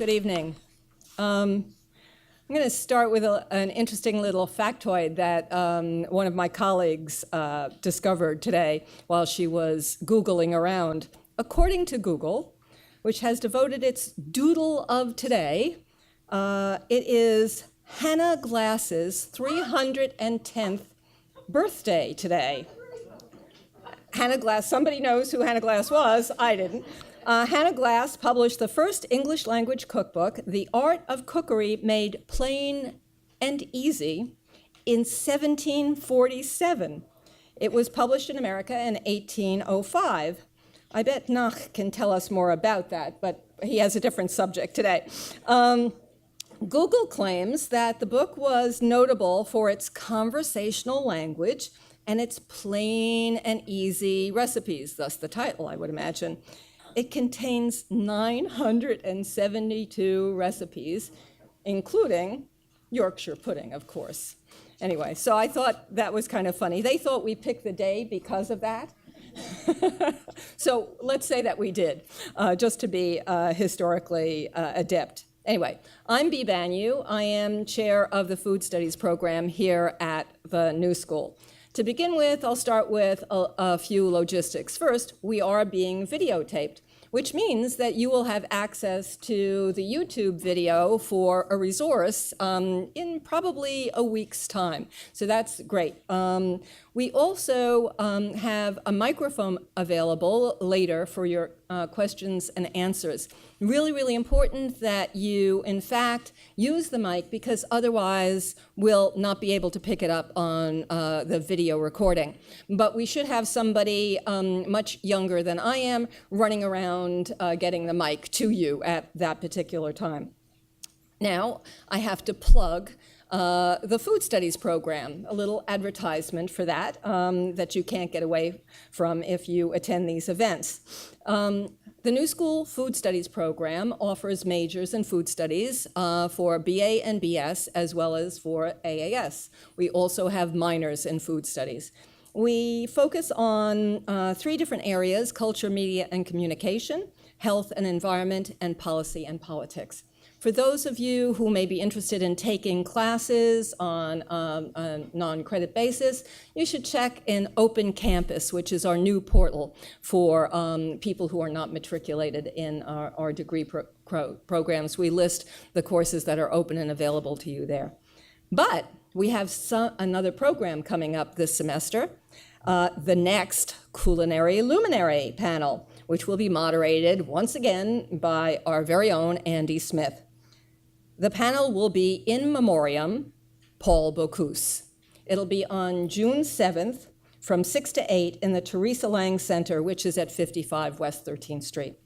Good evening. I'm going to start with an interesting little factoid that one of my colleagues discovered today while she was Googling around. According to Google, which has devoted its doodle of today, it is Hannah Glass's 310th birthday today. Hannah Glass, somebody knows who Hannah Glass was, I didn't. Hannah Glass published the first English language cookbook, The Art of Cookery Made Plain and Easy, in 1747. It was published in America in 1805. I bet Nach can tell us more about that, but he has a different subject today. Google claims that the book was notable for its conversational language and its plain and easy recipes, thus the title, I would imagine. It contains 972 recipes, including Yorkshire pudding, of course. Anyway, so I thought that was kind of funny. They thought we picked the day because of that. So let's say that we did, just to be historically adept. Anyway, I'm Bea Banyu. I am chair of the Food Studies program here at the New School. To begin with, I'll start with a few logistics. First, we are being videotaped, which means that you will have access to the YouTube video for a resource in probably a week's time. So that's great. We also have a microphone available later for your questions and answers. Really, really important that you, in fact, use the mic because otherwise we'll not be able to pick it up on the video recording. But we should have somebody much younger than I am running around getting the mic to you at that particular time. Now, I have to plug the Food Studies program, a little advertisement for that, that you can't get away from if you attend these events. The New School Food Studies program offers majors in food studies for BA and BS, as well as for AAS. We also have minors in food studies. We focus on 3 different areas: culture, media, and communication, health and environment, and policy and politics. For those of you who may be interested in taking classes on a non-credit basis, you should check in Open Campus, which is our new portal for people who are not matriculated in our degree programs. We list the courses that are open and available to you there. But we have another program coming up this semester, the next Culinary Luminary panel, which will be moderated once again by our very own Andy Smith. The panel will be in memoriam Paul Bocuse. It'll be on June 7th from 6 to 8 in the Teresa Lang Center, which is at 55 West 13th Street.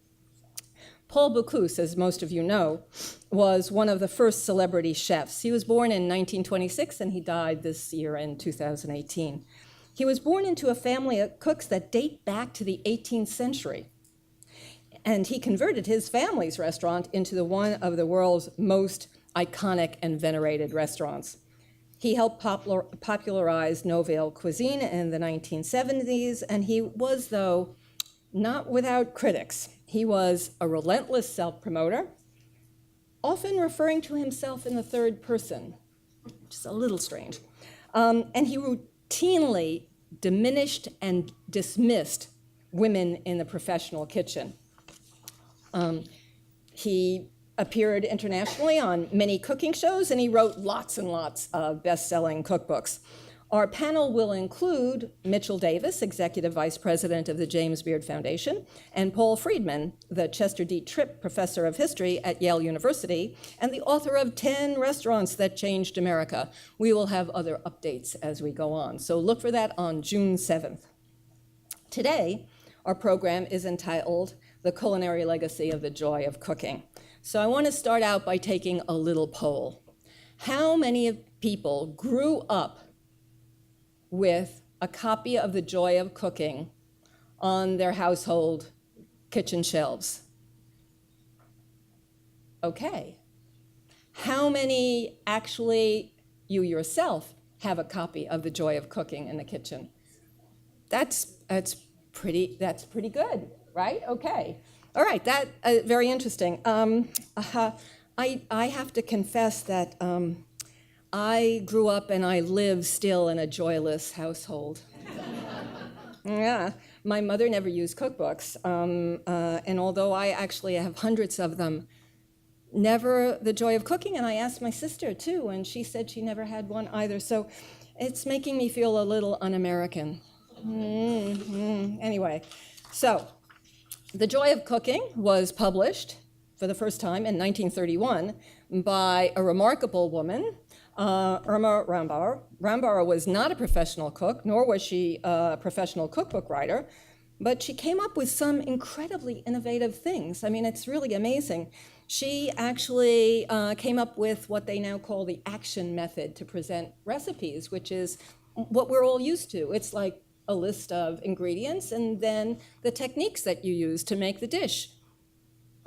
Paul Bocuse, as most of you know, was one of the first celebrity chefs. He was born in 1926 and he died this year in 2018. He was born into a family of cooks that date back to the 18th century. And he converted his family's restaurant into one of the world's most iconic and venerated restaurants. He helped popularize Nouvelle cuisine in the 1970s, and he was, though, not without critics. He was a relentless self-promoter, often referring to himself in the third person, which is a little strange. And he routinely diminished and dismissed women in the professional kitchen. He appeared internationally on many cooking shows, and he wrote lots and lots of best-selling cookbooks. Our panel will include Mitchell Davis, Executive Vice President of the James Beard Foundation, and Paul Friedman, the Chester D. Tripp Professor of History at Yale University, and the author of 10 Restaurants That Changed America. We will have other updates as we go on, so look for that on June 7th. Today, our program is entitled The Culinary Legacy of the Joy of Cooking. So I want to start out by taking a little poll. How many people grew up with a copy of The Joy of Cooking on their household kitchen shelves? Okay. How many actually, you yourself, have a copy of The Joy of Cooking in the kitchen? That's pretty good, right? Okay. All right, that very interesting. I have to confess that I grew up and I live still in a joyless household. Yeah, my mother never used cookbooks, and although I actually have hundreds of them, never the joy of cooking. And I asked my sister too, and she said she never had one either. So it's making me feel a little un-American. Anyway, so The Joy of Cooking was published for the first time in 1931 by a remarkable woman, Irma Rombauer. Rombauer was not a professional cook, nor was she a professional cookbook writer, but she came up with some incredibly innovative things. I mean, it's really amazing. She actually came up with what they now call the action method to present recipes, which is what we're all used to. It's like a list of ingredients and then the techniques that you use to make the dish.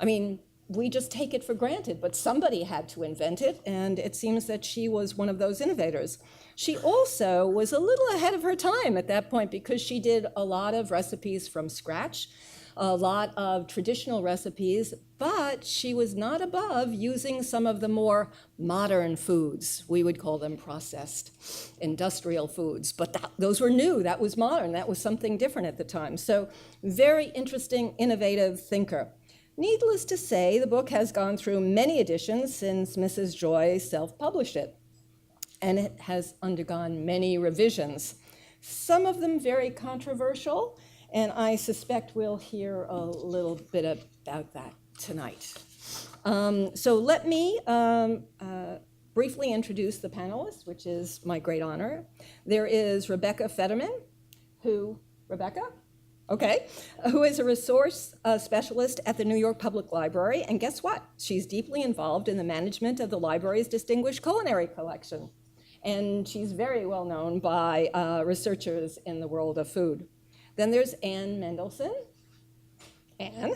I mean, we just take it for granted, but somebody had to invent it, and it seems that she was one of those innovators. She also was a little ahead of her time at that point because she did a lot of recipes from scratch, a lot of traditional recipes, but she was not above using some of the more modern foods. We would call them processed industrial foods, but those were new. That was modern. That was something different at the time. So very interesting, innovative thinker. Needless to say, the book has gone through many editions since Mrs. Joy self-published it, and it has undergone many revisions, some of them very controversial, and I suspect we'll hear a little bit about that tonight. So let me briefly introduce the panelists, which is my great honor. There is Rebecca Fetterman, Rebecca? Okay, who is a resource specialist at the New York Public Library, and guess what? She's deeply involved in the management of the library's distinguished culinary collection, and she's very well known by researchers in the world of food. Then there's Anne Mendelssohn. Anne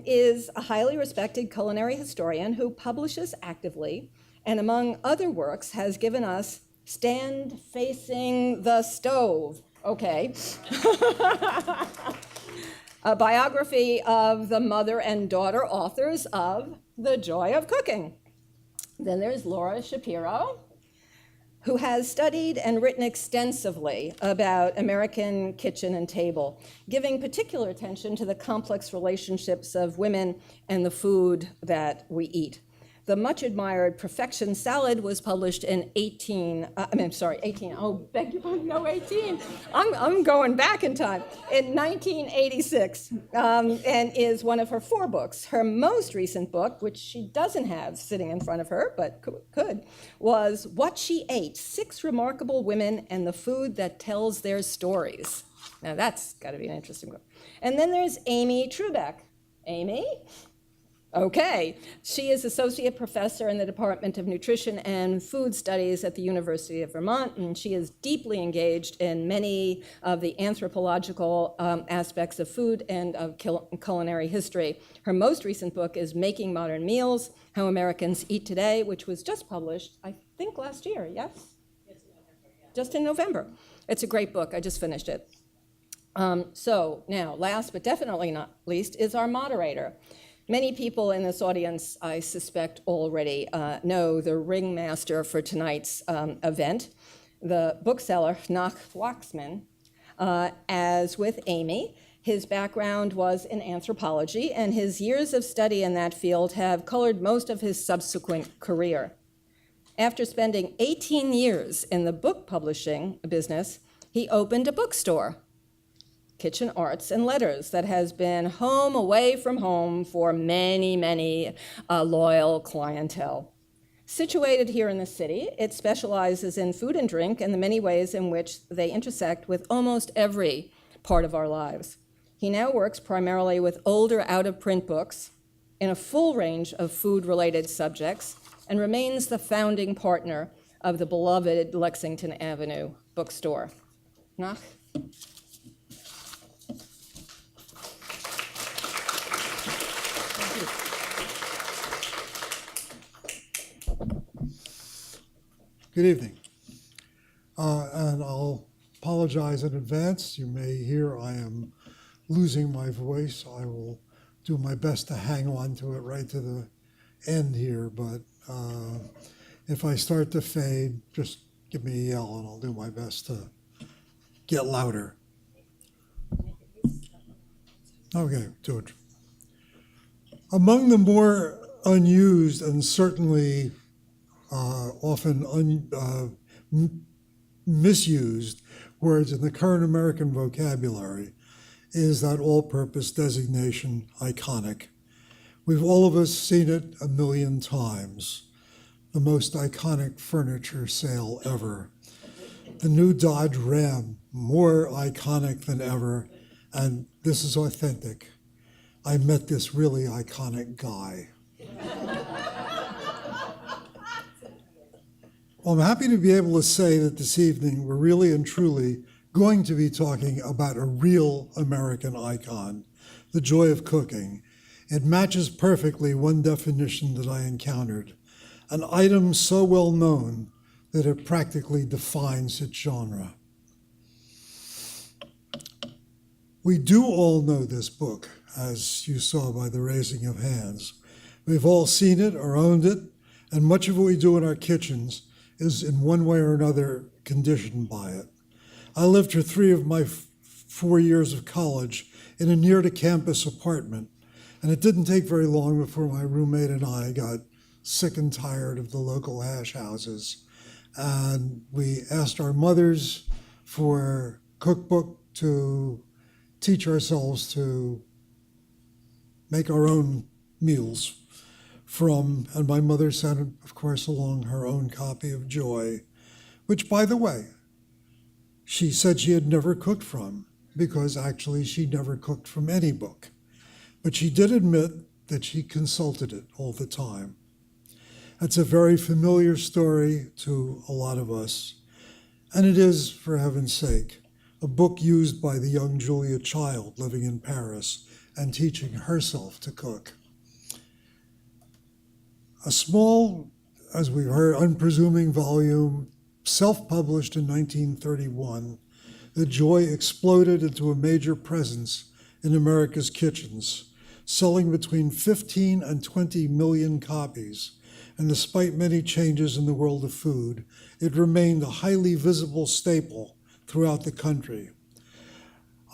is a highly respected culinary historian who publishes actively, and among other works has given us Stand Facing the Stove, okay, a biography of the mother and daughter authors of The Joy of Cooking. Then there's Laura Shapiro, who has studied and written extensively about American kitchen and table, giving particular attention to the complex relationships of women and the food that we eat. The much admired Perfection Salad was published in 18. Oh, beg your pardon, no, 18. I'm going back in time. In 1986, and is one of her 4 books. Her most recent book, which she doesn't have sitting in front of her, but could, was What She Ate, 6 Remarkable Women and the Food That Tells Their Stories. Now that's got to be an interesting book. And then there's Amy Trubeck. Amy? Okay, she is associate professor in the Department of Nutrition and Food Studies at the University of Vermont, and she is deeply engaged in many of the anthropological aspects of food and of culinary history. Her most recent book is Making Modern Meals, How Americans Eat Today, which was just published, I think, last year, yes? Yes, November, yeah. Just in November. It's a great book. I just finished it. So now, last but definitely not least, is our moderator. Many people in this audience, I suspect, already know the ringmaster for tonight's event, the bookseller Nach Waxman. As with Amy, his background was in anthropology, and his years of study in that field have colored most of his subsequent career. After spending 18 years in the book publishing business, he opened a bookstore, Kitchen Arts and Letters, that has been home away from home for many, many loyal clientele. Situated here in the city, it specializes in food and drink and the many ways in which they intersect with almost every part of our lives. He now works primarily with older out-of-print books in a full range of food-related subjects and remains the founding partner of the beloved Lexington Avenue bookstore. Nach? Good evening. And I'll apologize in advance. You may hear I am losing my voice. I will do my best to hang on to it right to the end here, but if I start to fade, just give me a yell and I'll do my best to get louder. Okay, do it. Among the more unused and certainly often misused words in the current American vocabulary is that all-purpose designation, iconic. We've all of us seen it a million times. The most iconic furniture sale ever. The new Dodge Ram, more iconic than ever, and this is authentic. I met this really iconic guy. Well, I'm happy to be able to say that this evening we're really and truly going to be talking about a real American icon, the joy of cooking. It matches perfectly one definition that I encountered, an item so well known that it practically defines its genre. We do all know this book, as you saw by the raising of hands. We've all seen it or owned it, and much of what we do in our kitchens is in one way or another conditioned by it. I lived for 3 of my 4 years of college in a near-to-campus apartment, and it didn't take very long before my roommate and I got sick and tired of the local hash houses. And we asked our mothers for a cookbook to teach ourselves to make our own meals from, and my mother sent, of course, along her own copy of Joy, which, by the way, she said she had never cooked from, because actually she never cooked from any book. But she did admit that she consulted it all the time. That's a very familiar story to a lot of us. And it is, for heaven's sake, a book used by the young Julia Child living in Paris and teaching herself to cook. A small, as we heard, unpresuming volume, self-published in 1931, The Joy exploded into a major presence in America's kitchens, selling between 15 and 20 million copies. And despite many changes in the world of food, it remained a highly visible staple throughout the country.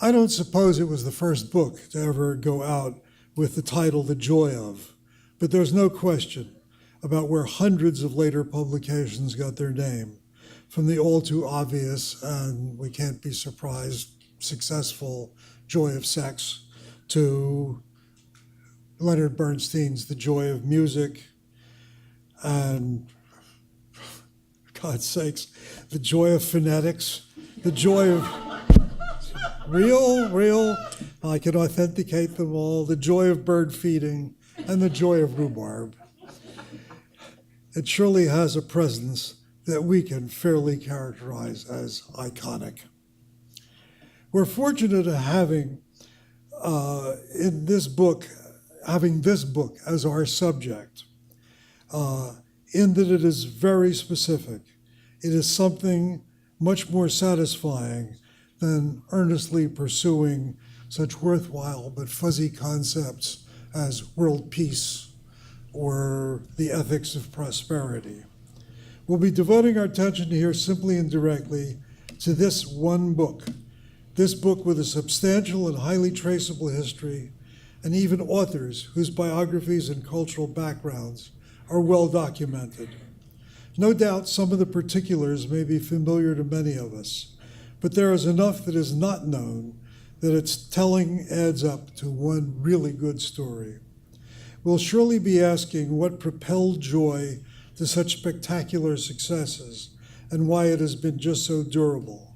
I don't suppose it was the first book to ever go out with the title The Joy of, but there's no question about where hundreds of later publications got their name, from the all too obvious, and we can't be surprised, successful Joy of Sex, to Leonard Bernstein's The Joy of Music, and, God's sakes, The Joy of Phonetics, The Joy of real, I can authenticate them all, The Joy of Bird Feeding, and The Joy of Rhubarb. It surely has a presence that we can fairly characterize as iconic. We're fortunate in having this book as our subject, in that it is very specific. It is something much more satisfying than earnestly pursuing such worthwhile but fuzzy concepts as world peace or the ethics of prosperity. We'll be devoting our attention here simply and directly to this one book, this book with a substantial and highly traceable history, and even authors whose biographies and cultural backgrounds are well documented. No doubt some of the particulars may be familiar to many of us, but there is enough that is not known that its telling adds up to one really good story. We'll surely be asking what propelled Joy to such spectacular successes and why it has been just so durable.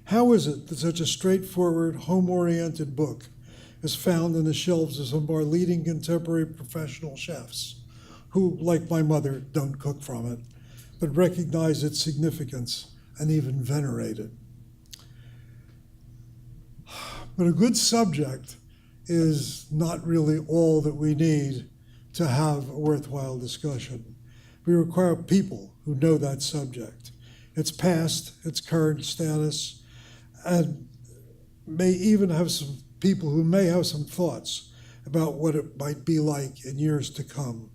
How is it that such a straightforward, home-oriented book is found in the shelves of some of our leading contemporary professional chefs who, like my mother, don't cook from it, but recognize its significance and even venerate it? But a good subject is not really all that we need to have a worthwhile discussion. We require people who know that subject, its past, its current status, and may even have some people who may have some thoughts about what it might be like in years to come.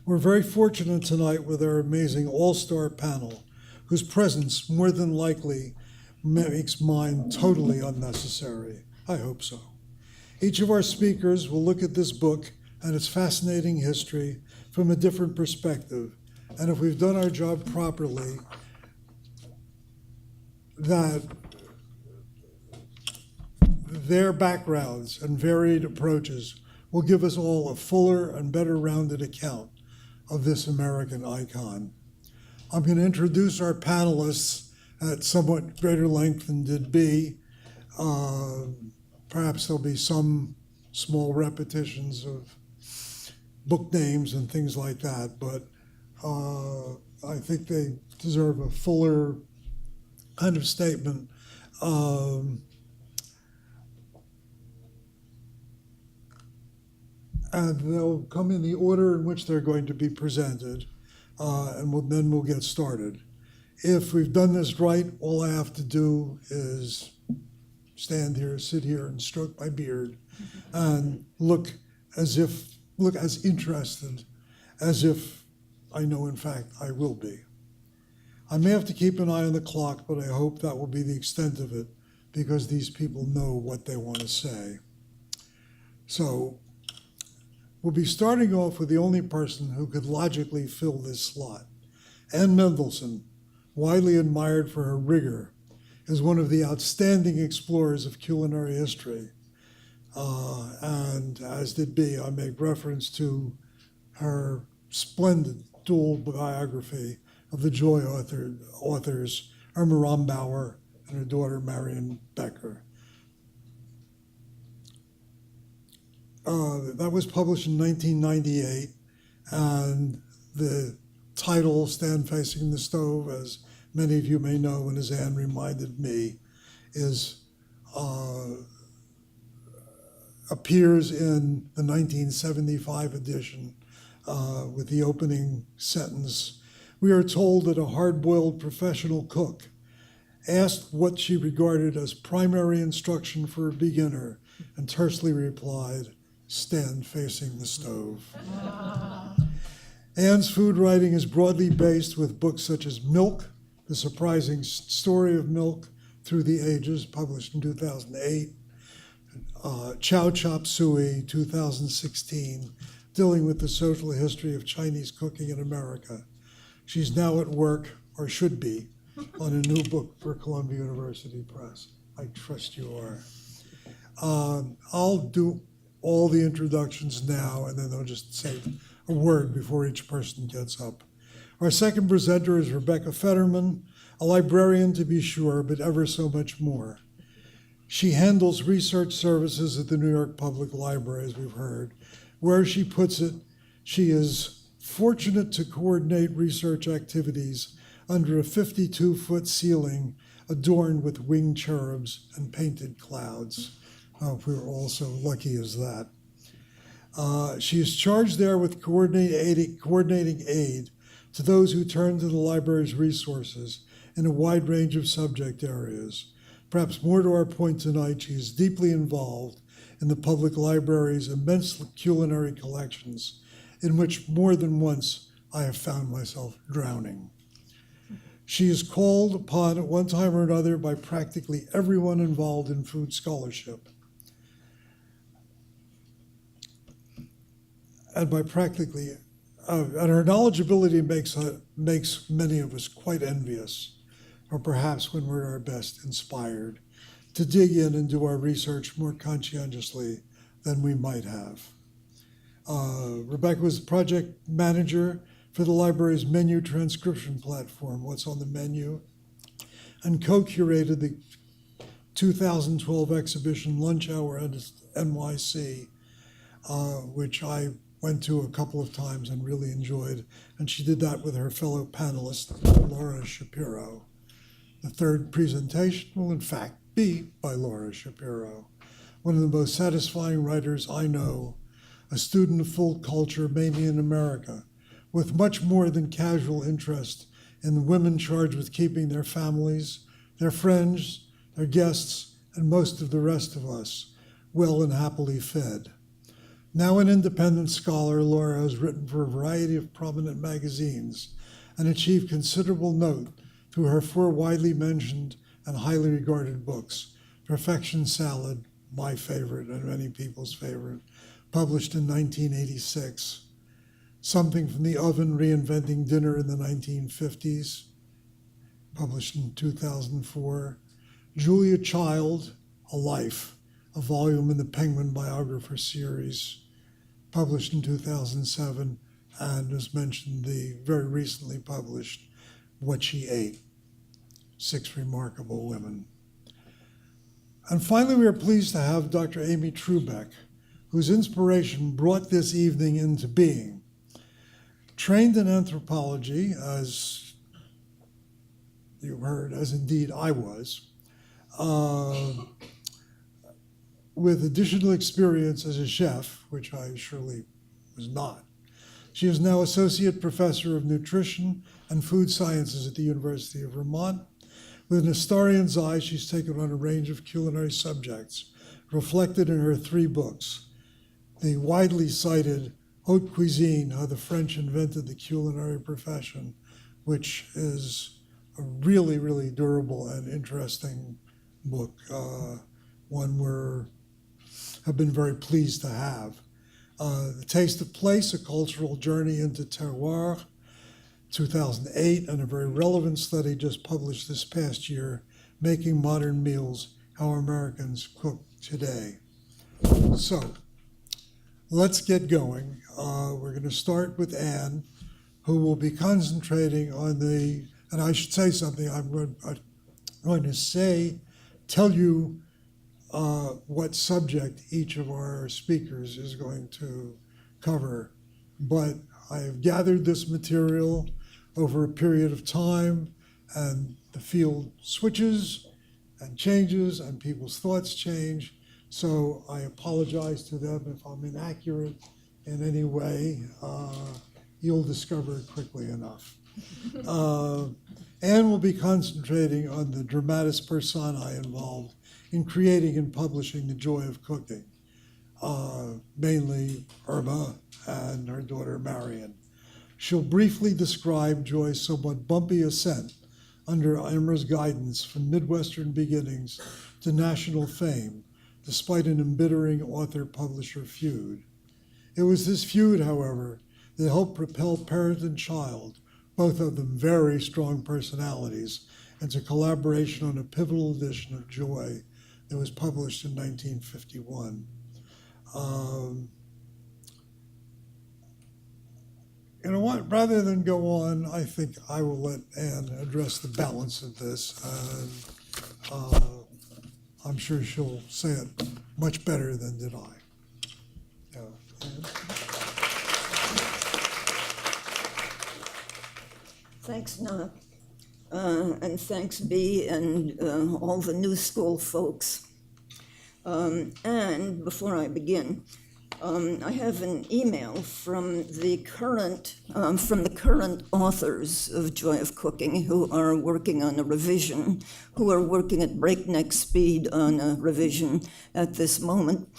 We're very fortunate tonight with our amazing all-star panel, whose presence more than likely makes mine totally unnecessary. I hope so. Each of our speakers will look at this book and its fascinating history from a different perspective. And if we've done our job properly, that their backgrounds and varied approaches will give us all a fuller and better rounded account of this American icon. I'm going to introduce our panelists at somewhat greater length than did be. Perhaps there'll be some small repetitions of book names and things like that, but I think they deserve a fuller kind of statement. And they'll come in the order in which they're going to be presented, and then we'll get started. If we've done this right, all I have to do is stand here, sit here, and stroke my beard, and look as interested as if I know, in fact, I will be. I may have to keep an eye on the clock, but I hope that will be the extent of it, because these people know what they want to say. So we'll be starting off with the only person who could logically fill this slot. Anne Mendelssohn, widely admired for her rigor, is one of the outstanding explorers of culinary history. And as did be, I make reference to her splendid dual biography of the Joy authors Irma Rombauer and her daughter Marian Becker. That was published in 1998, and the title, Stand Facing the Stove, as many of you may know, and as Anne reminded me, appears in the 1975 edition with the opening sentence. We are told that a hard-boiled professional cook asked what she regarded as primary instruction for a beginner and tersely replied, "Stand facing the stove." Anne's food writing is broadly based with books such as Milk, The Surprising Story of Milk Through the Ages, published in 2008, Chow Chop Suey, 2016, dealing with the social history of Chinese cooking in America. She's now at work, or should be, on a new book for Columbia University Press. I trust you are. I'll do all the introductions now, and then I'll just say a word before each person gets up. Our second presenter is Rebecca Fetterman, a librarian to be sure, but ever so much more. She handles research services at the New York Public Library, as we've heard. Where she puts it, she is fortunate to coordinate research activities under a 52-foot ceiling adorned with winged cherubs and painted clouds. If we were all so lucky as that. She is charged there with coordinating aid to those who turn to the library's resources in a wide range of subject areas. Perhaps more to our point tonight, she is deeply involved in the public library's immense culinary collections, in which more than once I have found myself drowning. She is called upon at one time or another by practically everyone involved in food scholarship. And by practically, and her knowledgeability makes many of us quite envious, or perhaps when we're at our best, inspired, to dig in and do our research more conscientiously than we might have. Rebecca was project manager for the library's menu transcription platform, What's on the Menu, and co-curated the 2012 exhibition Lunch Hour at NYC, which I went to a couple of times and really enjoyed. And she did that with her fellow panelist, Laura Shapiro. The third presentation will in fact be by Laura Shapiro, one of the most satisfying writers I know, a student of food culture mainly in America, with much more than casual interest in the women charged with keeping their families, their friends, their guests, and most of the rest of us well and happily fed. Now an independent scholar, Laura has written for a variety of prominent magazines and achieved considerable note through her 4 widely mentioned and highly regarded books: Perfection Salad, my favorite and many people's favorite, published in 1986. Something from the Oven, Reinventing Dinner in the 1950s, published in 2004. Julia Child, A Life, a volume in the Penguin biographer series, published in 2007, and as mentioned, the very recently published What She Ate, 6 Remarkable Women. And finally, we are pleased to have Dr. Amy Trubeck, whose inspiration brought this evening into being. Trained in anthropology, as you heard, as indeed I was, with additional experience as a chef, which I surely was not. She is now Associate Professor of Nutrition and Food Sciences at the University of Vermont. With an historian's eye, she's taken on a range of culinary subjects, reflected in her 3 books. The widely cited Haute Cuisine, How the French Invented the Culinary Profession, which is a really, really durable and interesting book, one we have been very pleased to have. The Taste of Place, A Cultural Journey into Terroir, 2008, and a very relevant study just published this past year, Making Modern Meals, How Americans Cook Today. So, let's get going. We're going to start with Anne, who will be concentrating on the, and I should say something, I'm going to tell you what subject each of our speakers is going to cover, but I have gathered this material over a period of time, and the field switches and changes and people's thoughts change. So I apologize to them if I'm inaccurate in any way. You'll discover it quickly enough. Anne will be concentrating on the dramatis personae involved in creating and publishing The Joy of Cooking, mainly Irma and her daughter Marion. She'll briefly describe Joy's somewhat bumpy ascent under Irma's guidance from Midwestern beginnings to national fame, despite an embittering author-publisher feud. It was this feud, however, that helped propel parent and child, both of them very strong personalities, into collaboration on a pivotal edition of Joy that was published in 1951. You know what, rather than go on, I think I will let Anne address the balance of this, and I'm sure she'll say it much better than did I. Anne? Thanks, Nach, and thanks, Bea, and all the new school folks. And before I begin, I have an email from the current authors of Joy of Cooking who are working on a revision, who are working at breakneck speed on a revision at this moment.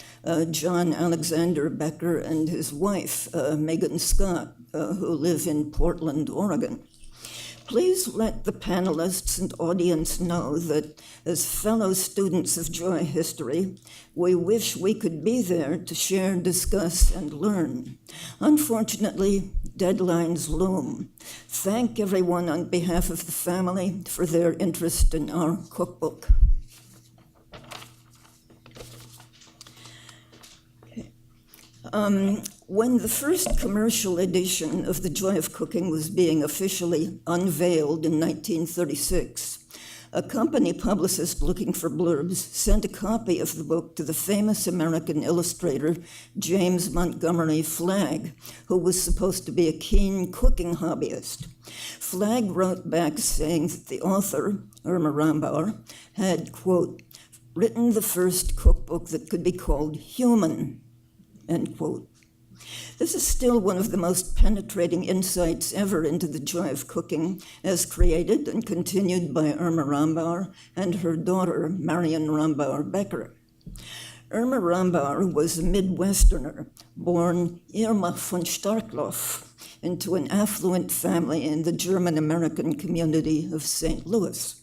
John Alexander Becker and his wife, Megan Scott, who live in Portland, Oregon. Please let the panelists and audience know that as fellow students of Joy history, we wish we could be there to share, discuss, and learn. Unfortunately, deadlines loom. Thank everyone on behalf of the family for their interest in our cookbook. When the first commercial edition of The Joy of Cooking was being officially unveiled in 1936, a company publicist looking for blurbs sent a copy of the book to the famous American illustrator James Montgomery Flagg, who was supposed to be a keen cooking hobbyist. Flagg wrote back saying that the author, Irma Rombauer, had, quote, written the first cookbook that could be called human, end quote. This is still one of the most penetrating insights ever into the joy of cooking, as created and continued by Irma Rombauer and her daughter, Marion Rombauer Becker. Irma Rombauer was a Midwesterner, born Irma von Starkloff, into an affluent family in the German-American community of St. Louis.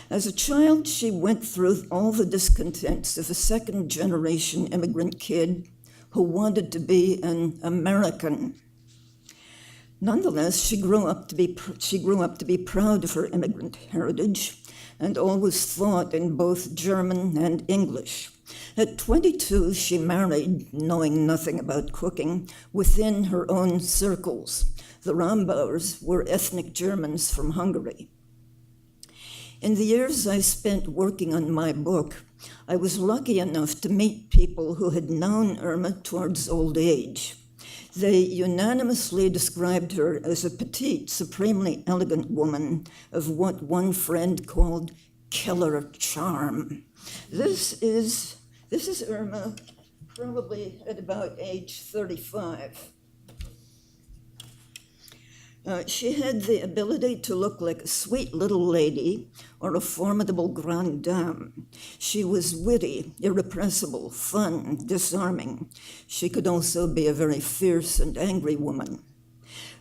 As a child, she went through all the discontents of a second-generation immigrant kid who wanted to be an American. Nonetheless, she grew up to be proud of her immigrant heritage and always thought in both German and English. At 22, she married, knowing nothing about cooking, within her own circles. The Rombauers were ethnic Germans from Hungary. In the years I spent working on my book, I was lucky enough to meet people who had known Irma towards old age. They unanimously described her as a petite, supremely elegant woman of what one friend called killer charm. This is Irma, probably at about age 35. She had the ability to look like a sweet little lady or a formidable grande dame. She was witty, irrepressible, fun, disarming. She could also be a very fierce and angry woman.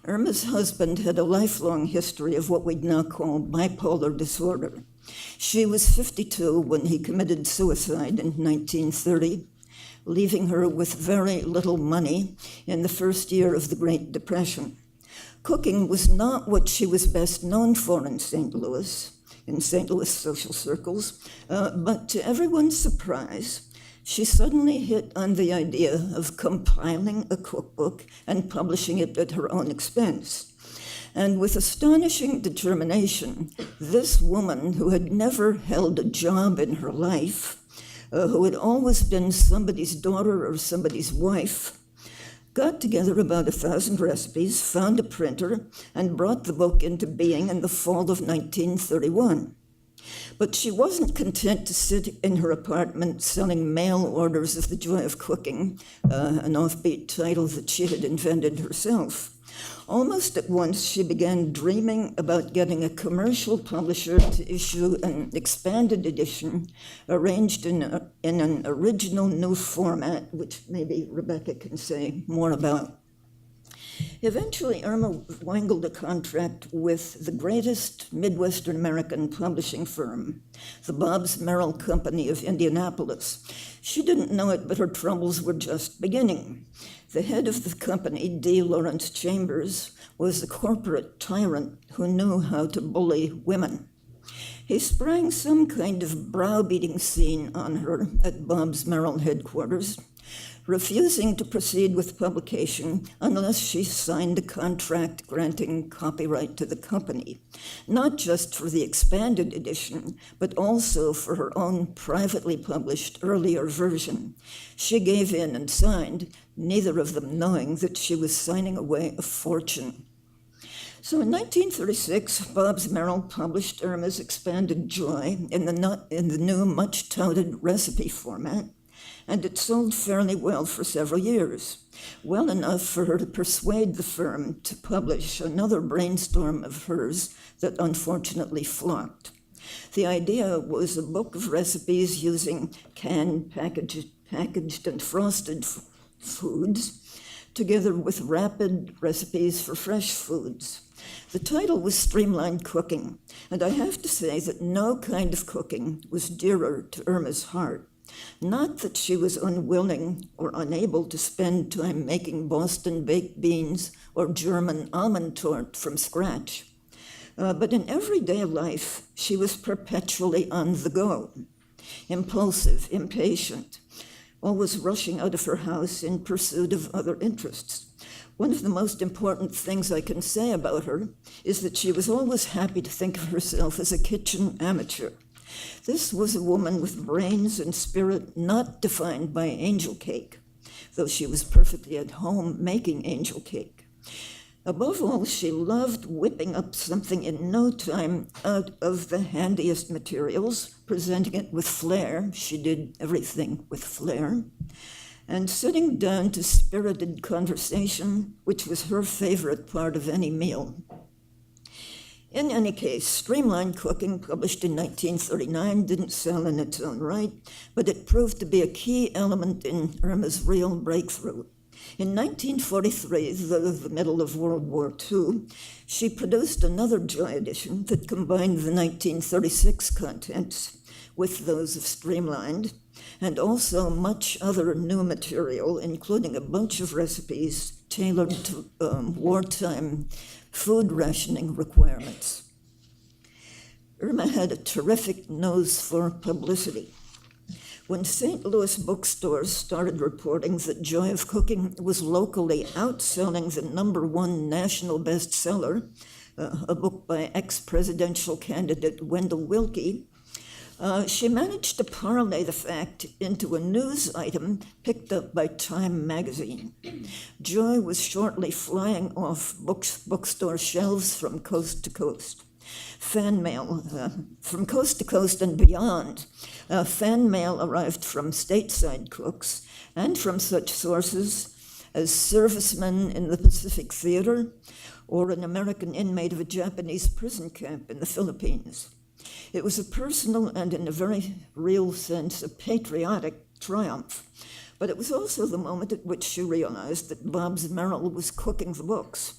Irma's husband had a lifelong history of what we'd now call bipolar disorder. She was 52 when he committed suicide in 1930, leaving her with very little money in the first year of the Great Depression. Cooking was not what she was best known for in St. Louis social circles, but to everyone's surprise, she suddenly hit on the idea of compiling a cookbook and publishing it at her own expense. And with astonishing determination, this woman, who had never held a job in her life, who had always been somebody's daughter or somebody's wife, got together about 1,000 recipes, found a printer, and brought the book into being in the fall of 1931. But she wasn't content to sit in her apartment selling mail orders of The Joy of Cooking, an offbeat title that she had invented herself. Almost at once, she began dreaming about getting a commercial publisher to issue an expanded edition arranged in an original new format, which maybe Rebecca can say more about. Eventually, Irma wangled a contract with the greatest Midwestern American publishing firm, the Bobbs Merrill Company of Indianapolis. She didn't know it, but her troubles were just beginning. The head of the company, D. Lawrence Chambers, was a corporate tyrant who knew how to bully women. He sprang some kind of browbeating scene on her at Bobbs Merrill headquarters, refusing to proceed with publication unless she signed a contract granting copyright to the company, not just for the expanded edition, but also for her own privately published earlier version. She gave in and signed, neither of them knowing that she was signing away a fortune. So in 1936, Bobbs Merrill published Irma's expanded Joy in the new, much-touted recipe format, and it sold fairly well for several years, well enough for her to persuade the firm to publish another brainstorm of hers that unfortunately flopped. The idea was a book of recipes using canned, packaged and frosted foods, together with rapid recipes for fresh foods. The title was Streamlined Cooking, and I have to say that no kind of cooking was dearer to Irma's heart. Not that she was unwilling or unable to spend time making Boston baked beans or German almond tart from scratch, but in everyday life, she was perpetually on the go, impulsive, impatient, always rushing out of her house in pursuit of other interests. One of the most important things I can say about her is that she was always happy to think of herself as a kitchen amateur. This was a woman with brains and spirit not defined by angel cake, though she was perfectly at home making angel cake. Above all, she loved whipping up something in no time out of the handiest materials, presenting it with flair. She did everything with flair. And sitting down to spirited conversation, which was her favorite part of any meal. In any case, Streamlined Cooking, published in 1939, didn't sell in its own right, but it proved to be a key element in Irma's real breakthrough. In 1943, the middle of World War II, she produced another Joy edition that combined the 1936 contents with those of Streamlined, and also much other new material, including a bunch of recipes tailored to wartime food rationing requirements. Irma had a terrific nose for publicity. When St. Louis bookstores started reporting that Joy of Cooking was locally outselling the #1 national bestseller, a book by ex-presidential candidate Wendell Willkie, she managed to parlay the fact into a news item picked up by Time magazine. Joy was shortly flying off bookstore shelves from coast to coast. Fan mail, from coast to coast and beyond, fan mail arrived from stateside cooks and from such sources as servicemen in the Pacific Theater or an American inmate of a Japanese prison camp in the Philippines. It was a personal and, in a very real sense, a patriotic triumph, but it was also the moment at which she realized that Bob's Merrill was cooking the books.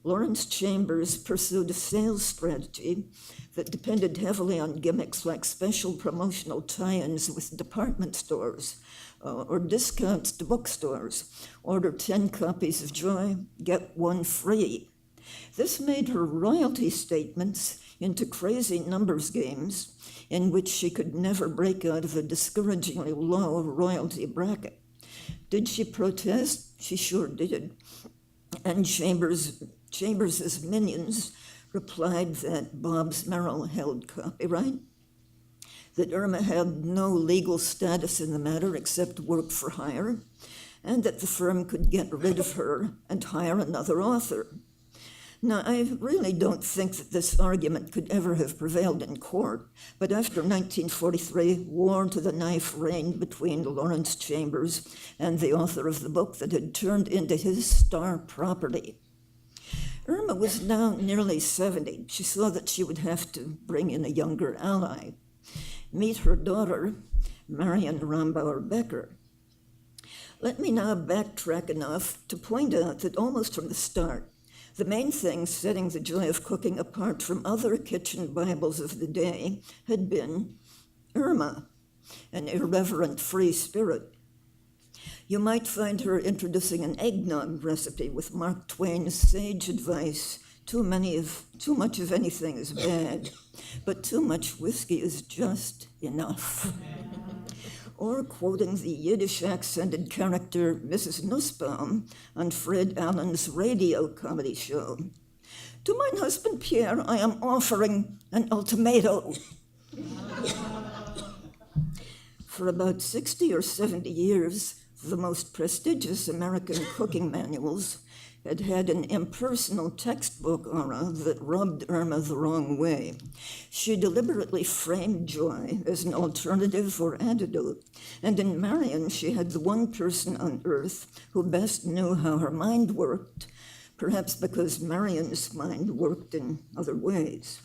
Lawrence Chambers pursued a sales strategy that depended heavily on gimmicks like special promotional tie-ins with department stores or discounts to bookstores. Order 10 copies of Joy, get 1 free. This made her royalty statements into crazy numbers games in which she could never break out of a discouragingly low royalty bracket. Did she protest? She sure did. And Chambers's minions replied that Bob's Merrill held copyright, that Irma had no legal status in the matter except work for hire, and that the firm could get rid of her and hire another author. Now, I really don't think that this argument could ever have prevailed in court, but after 1943, war to the knife reigned between Lawrence Chambers and the author of the book that had turned into his star property. Irma was now nearly 70. She saw that she would have to bring in a younger ally. Meet her daughter, Marion Rombauer Becker. Let me now backtrack enough to point out that almost from the start, the main thing setting the Joy of Cooking apart from other kitchen Bibles of the day had been Irma, an irreverent free spirit. You might find her introducing an eggnog recipe with Mark Twain's sage advice, too much of anything is bad, but too much whiskey is just enough. Or quoting the Yiddish-accented character Mrs. Nussbaum on Fred Allen's radio comedy show. To my husband Pierre, I am offering an ultimatum. For about 60 or 70 years, the most prestigious American cooking manuals had had an impersonal textbook aura that rubbed Irma the wrong way. She deliberately framed Joy as an alternative or antidote, and in Marion she had the one person on earth who best knew how her mind worked, perhaps because Marion's mind worked in other ways.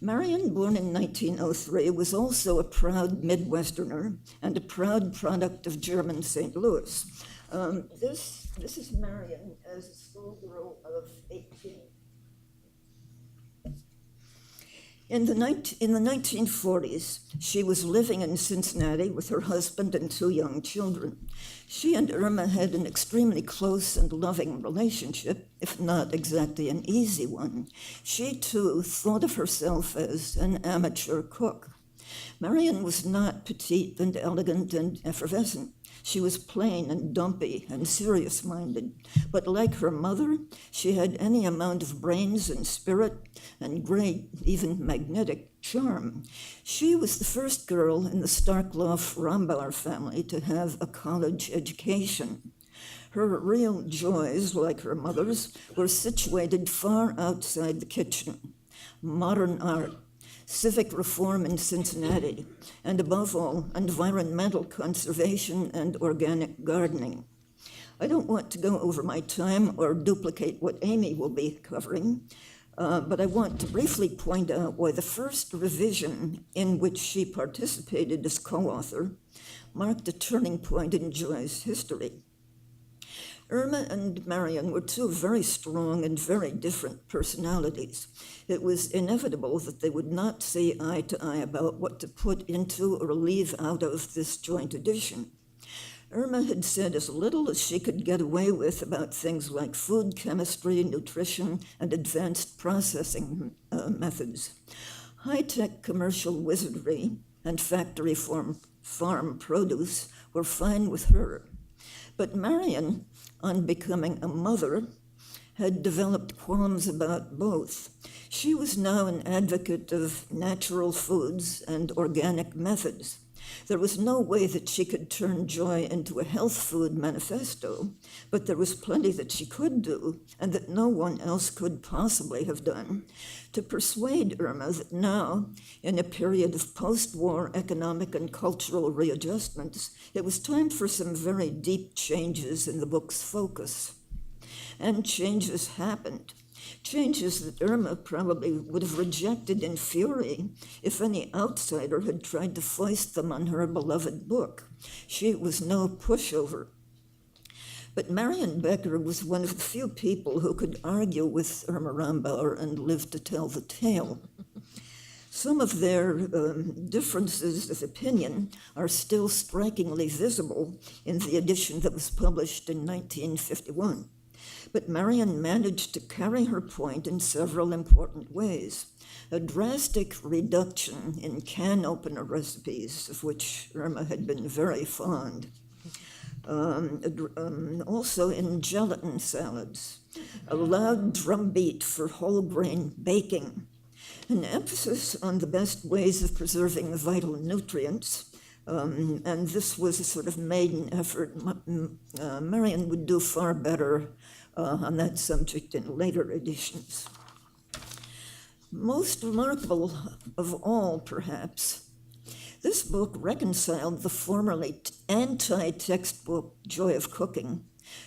Marion, born in 1903, was also a proud Midwesterner and a proud product of German St. Louis. This is Marion as a schoolgirl of 18. In the 1940s, she was living in Cincinnati with her husband and 2 young children. She and Irma had an extremely close and loving relationship, if not exactly an easy one. She, too, thought of herself as an amateur cook. Marion was not petite and elegant and effervescent. She was plain and dumpy and serious-minded, but like her mother, she had any amount of brains and spirit and great, even magnetic charm. She was the first girl in the Starkloff Rombauer family to have a college education. Her real joys, like her mother's, were situated far outside the kitchen. Modern art, civic reform in Cincinnati, and above all, environmental conservation and organic gardening. I don't want to go over my time or duplicate what Amy will be covering. But I want to briefly point out why the first revision in which she participated as co-author marked a turning point in Joy's history. Irma and Marion were two very strong and very different personalities. It was inevitable that they would not see eye to eye about what to put into or leave out of this joint edition. Irma had said as little as she could get away with about things like food chemistry, nutrition, and advanced processing methods. High-tech commercial wizardry and factory farm produce were fine with her. But Marion, on becoming a mother, had developed qualms about both. She was now an advocate of natural foods and organic methods. There was no way that she could turn Joy into a health food manifesto, but there was plenty that she could do, and that no one else could possibly have done, to persuade Irma that now, in a period of post-war economic and cultural readjustments, it was time for some very deep changes in the book's focus. And changes happened. Changes that Irma probably would have rejected in fury if any outsider had tried to foist them on her beloved book. She was no pushover. But Marian Becker was one of the few people who could argue with Irma Rombauer and live to tell the tale. Some of their differences of opinion are still strikingly visible in the edition that was published in 1951. But Marian managed to carry her point in several important ways. A drastic reduction in can opener recipes, of which Irma had been very fond. Also in gelatin salads. A loud drumbeat for whole grain baking. An emphasis on the best ways of preserving vital nutrients. And this was a sort of maiden effort. Marian would do far better on that subject in later editions. Most remarkable of all, perhaps, this book reconciled the formerly anti-textbook Joy of Cooking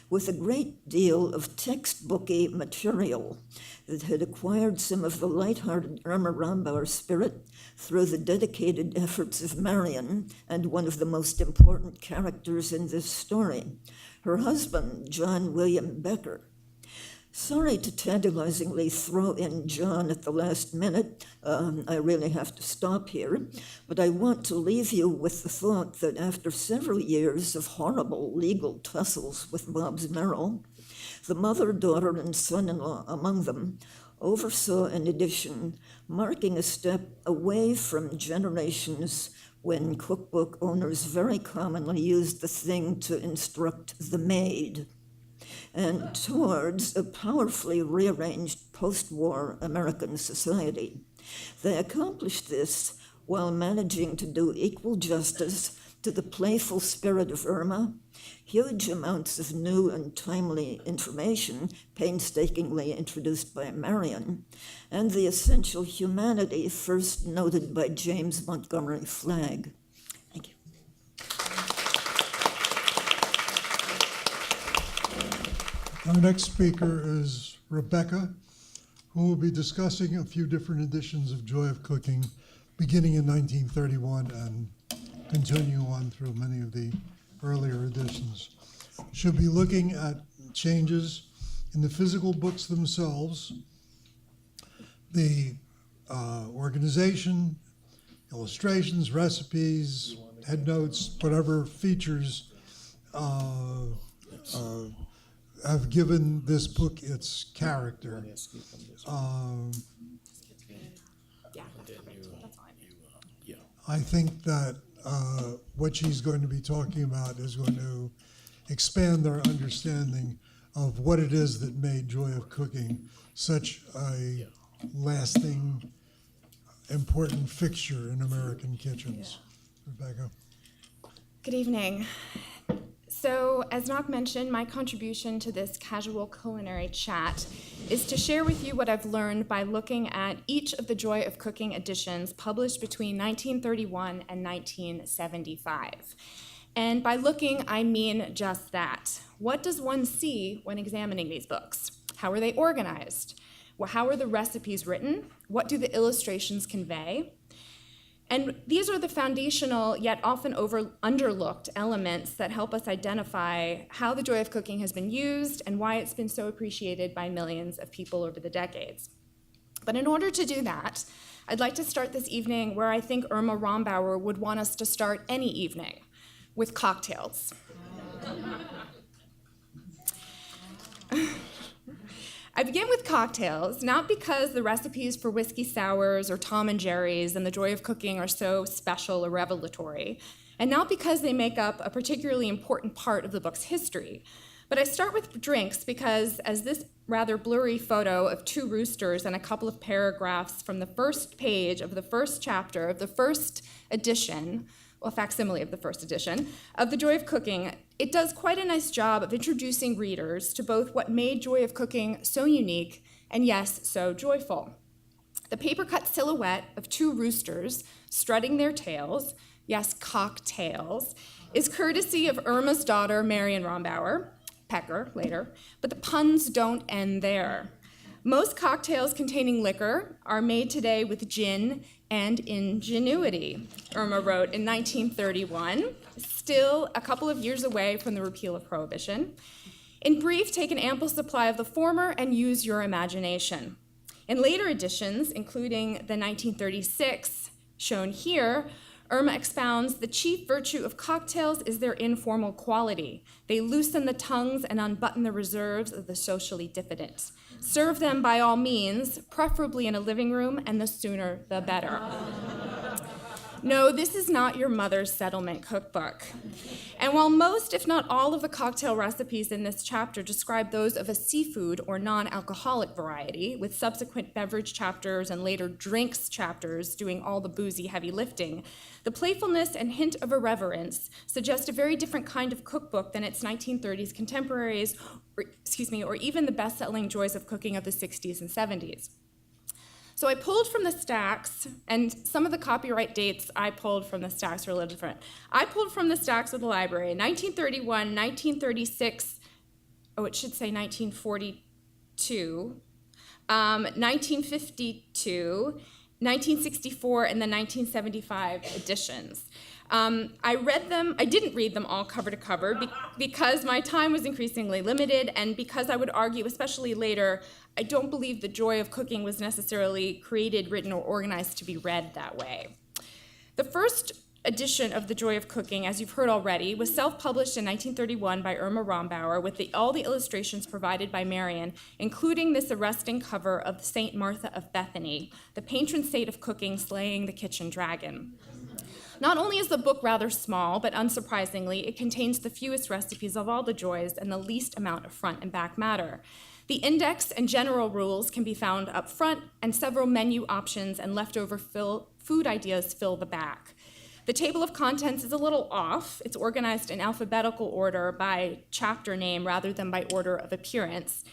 with a great deal of textbooky material that had acquired some of the light-hearted Irma Rombauer spirit through the dedicated efforts of Marion and one of the most important characters in this story, her husband, John William Becker. Sorry to tantalizingly throw in John at the last minute. I really have to stop here, but I want to leave you with the thought that after several years of horrible legal tussles with Bob's Merrill, the mother, daughter, and son-in-law among them oversaw an edition marking a step away from generations when cookbook owners very commonly used the thing to instruct the maid, and towards a powerfully rearranged post-war American society. They accomplished this while managing to do equal justice to the playful spirit of Irma, huge amounts of new and timely information painstakingly introduced by Marion, and the essential humanity first noted by James Montgomery Flagg. Thank you. Our next speaker is Rebecca, who will be discussing a few different editions of Joy of Cooking, beginning in 1931 and continue on through many of the earlier editions. She'll be looking at changes in the physical books themselves, the organization, illustrations, recipes, headnotes, whatever features have given this book its character. I think that what she's going to be talking about is going to expand our understanding of what it is that made Joy of Cooking such a lasting, important fixture in American kitchens. Rebecca. Good evening. So, as Nach mentioned, my contribution to this casual culinary chat is to share with you what I've learned by looking at each of the Joy of Cooking editions published between 1931 and 1975. And by looking, I mean just that. What does one see when examining these books? How are they organized? Well, how are the recipes written? What do the illustrations convey? And these are the foundational, yet often underlooked elements that help us identify how the joy of cooking has been used and why it's been so appreciated by millions of people over the decades. But in order to do that, I'd like to start this evening where I think Irma Rombauer would want us to start any evening, with cocktails. I begin with cocktails, not because the recipes for whiskey sours or Tom and Jerry's and the joy of cooking are so special or revelatory, and not because they make up a particularly important part of the book's history. But I start with drinks because, as this rather blurry photo of two roosters and a couple of paragraphs from the first page of the first chapter of the first edition, well, facsimile of the first edition, of The Joy of Cooking, it does quite a nice job of introducing readers to both what made Joy of Cooking so unique and, yes, so joyful. The paper-cut silhouette of two roosters strutting their tails, yes, cocktails, is courtesy of Irma's daughter, Marion Rombauer Becker, later, but the puns don't end there. Most cocktails containing liquor are made today with gin and ingenuity, Irma wrote in 1931, still a couple of years away from the repeal of Prohibition. In brief, take an ample supply of the former and use your imagination. In later editions, including the 1936 shown here, Irma expounds the chief virtue of cocktails is their informal quality. They loosen the tongues and unbutton the reserves of the socially diffident. Serve them by all means, preferably in a living room, and the sooner the better. No, this is not your mother's settlement cookbook. And while most, if not all, of the cocktail recipes in this chapter describe those of a seafood or non-alcoholic variety, with subsequent beverage chapters and later drinks chapters doing all the boozy heavy lifting, the playfulness and hint of irreverence suggest a very different kind of cookbook than its 1930s contemporaries, or even the best-selling Joys of Cooking of the 60s and 70s. So I pulled from the stacks, and some of the copyright dates I pulled from the stacks are a little different. I pulled from the stacks of the library 1931, 1936, it should say 1942, 1952, 1964, and the 1975 editions. I didn't read them all cover to cover because my time was increasingly limited, and because I would argue, especially later, I don't believe the joy of cooking was necessarily created, written, or organized to be read that way. The first edition of The Joy of Cooking, as you've heard already, was self-published in 1931 by Irma Rombauer with all the illustrations provided by Marian, including this arresting cover of St. Martha of Bethany, the patron saint of cooking slaying the kitchen dragon. Not only is the book rather small, but unsurprisingly, it contains the fewest recipes of all the joys and the least amount of front and back matter. The index and general rules can be found up front, and several menu options and leftover food ideas fill the back. The table of contents is a little off. It's organized in alphabetical order by chapter name rather than by order of appearance.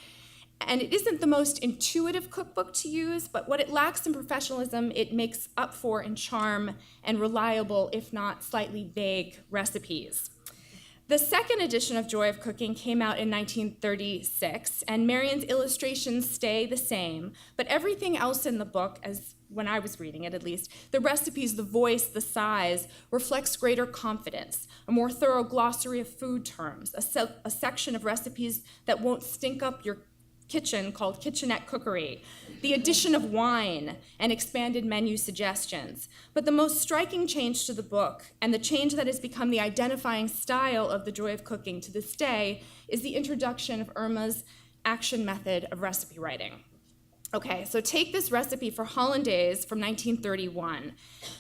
And it isn't the most intuitive cookbook to use, but what it lacks in professionalism, it makes up for in charm and reliable, if not slightly vague, recipes. The second edition of Joy of Cooking came out in 1936, and Marian's illustrations stay the same, but everything else in the book, as when I was reading it at least, the recipes, the voice, the size, reflects greater confidence, a more thorough glossary of food terms, a section of recipes that won't stink up your kitchen called kitchenette cookery, the addition of wine, and expanded menu suggestions. But the most striking change to the book, and the change that has become the identifying style of The Joy of Cooking to this day, is the introduction of Irma's action method of recipe writing. Okay, so take this recipe for hollandaise from 1931.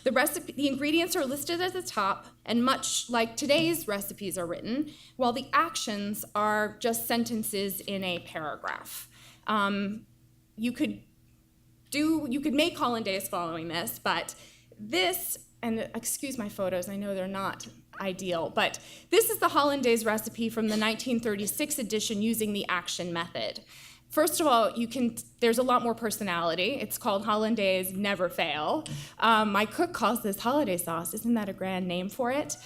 The ingredients are listed at the top, and much like today's recipes are written, while the actions are just sentences in a paragraph. You could make hollandaise following this, but this, and excuse my photos, I know they're not ideal, but this is the hollandaise recipe from the 1936 edition using the action method. First of all, there's a lot more personality. It's called Hollandaise Never Fail. My cook calls this holiday sauce. Isn't that a grand name for it?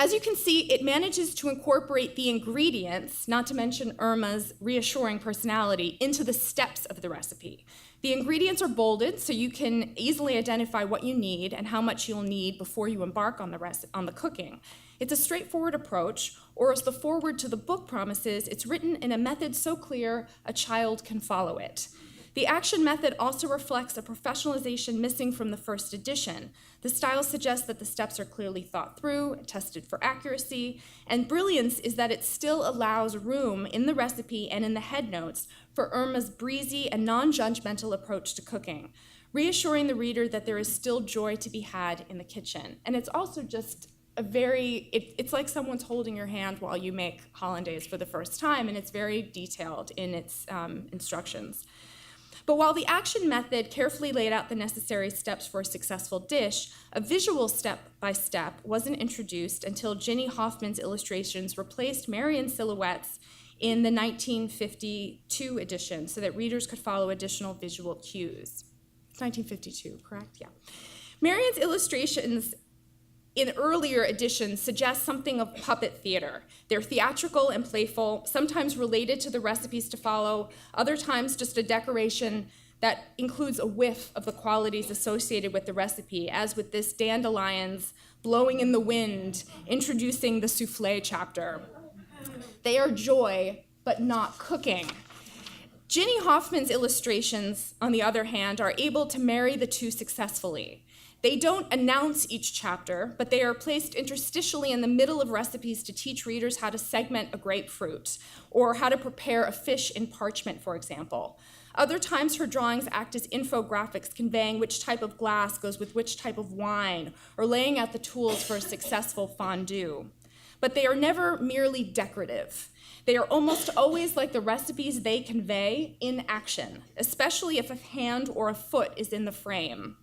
As you can see, it manages to incorporate the ingredients, not to mention Irma's reassuring personality, into the steps of the recipe. The ingredients are bolded so you can easily identify what you need and how much you'll need before you embark on the cooking. It's a straightforward approach, or as the foreword to the book promises, it's written in a method so clear a child can follow it. The action method also reflects a professionalization missing from the first edition. The style suggests that the steps are clearly thought through, tested for accuracy, and brilliance is that it still allows room in the recipe and in the headnotes for Irma's breezy and non-judgmental approach to cooking, reassuring the reader that there is still joy to be had in the kitchen. And it's also just it's like someone's holding your hand while you make hollandaise for the first time, and it's very detailed in its instructions. But while the action method carefully laid out the necessary steps for a successful dish, a visual step-by-step wasn't introduced until Ginny Hoffman's illustrations replaced Marian's silhouettes in the 1952 edition so that readers could follow additional visual cues. 1952, correct? Yeah. Marian's illustrations in earlier editions suggest something of puppet theater. They're theatrical and playful, sometimes related to the recipes to follow, other times just a decoration that includes a whiff of the qualities associated with the recipe, as with this dandelions blowing in the wind, introducing the souffle chapter. They are joy, but not cooking. Ginny Hoffman's illustrations, on the other hand, are able to marry the two successfully. They don't announce each chapter, but they are placed interstitially in the middle of recipes to teach readers how to segment a grapefruit, or how to prepare a fish in parchment, for example. Other times, her drawings act as infographics conveying which type of glass goes with which type of wine, or laying out the tools for a successful fondue. But they are never merely decorative. They are almost always like the recipes they convey in action, especially if a hand or a foot is in the frame.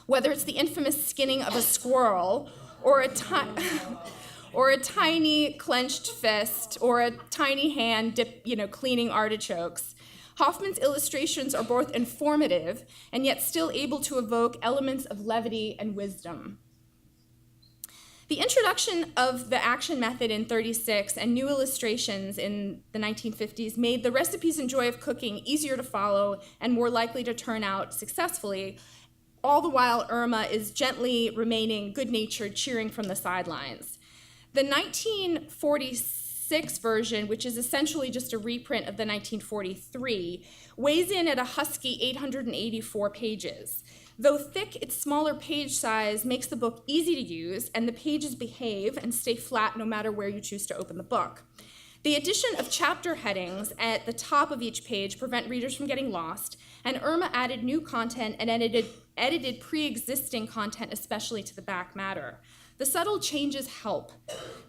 Whether it's the infamous skinning of a squirrel, or a tiny clenched fist, or a tiny hand cleaning artichokes, Hoffman's illustrations are both informative and yet still able to evoke elements of levity and wisdom. The introduction of the action method in 1936 and new illustrations in the 1950s made the recipes and joy of cooking easier to follow and more likely to turn out successfully, all the while Irma is gently remaining good-natured, cheering from the sidelines. The 1946 version, which is essentially just a reprint of the 1943, weighs in at a husky 884 pages. Though thick, its smaller page size makes the book easy to use, and the pages behave and stay flat no matter where you choose to open the book. The addition of chapter headings at the top of each page prevent readers from getting lost, and Irma added new content and edited pre-existing content, especially to the back matter. The subtle changes help.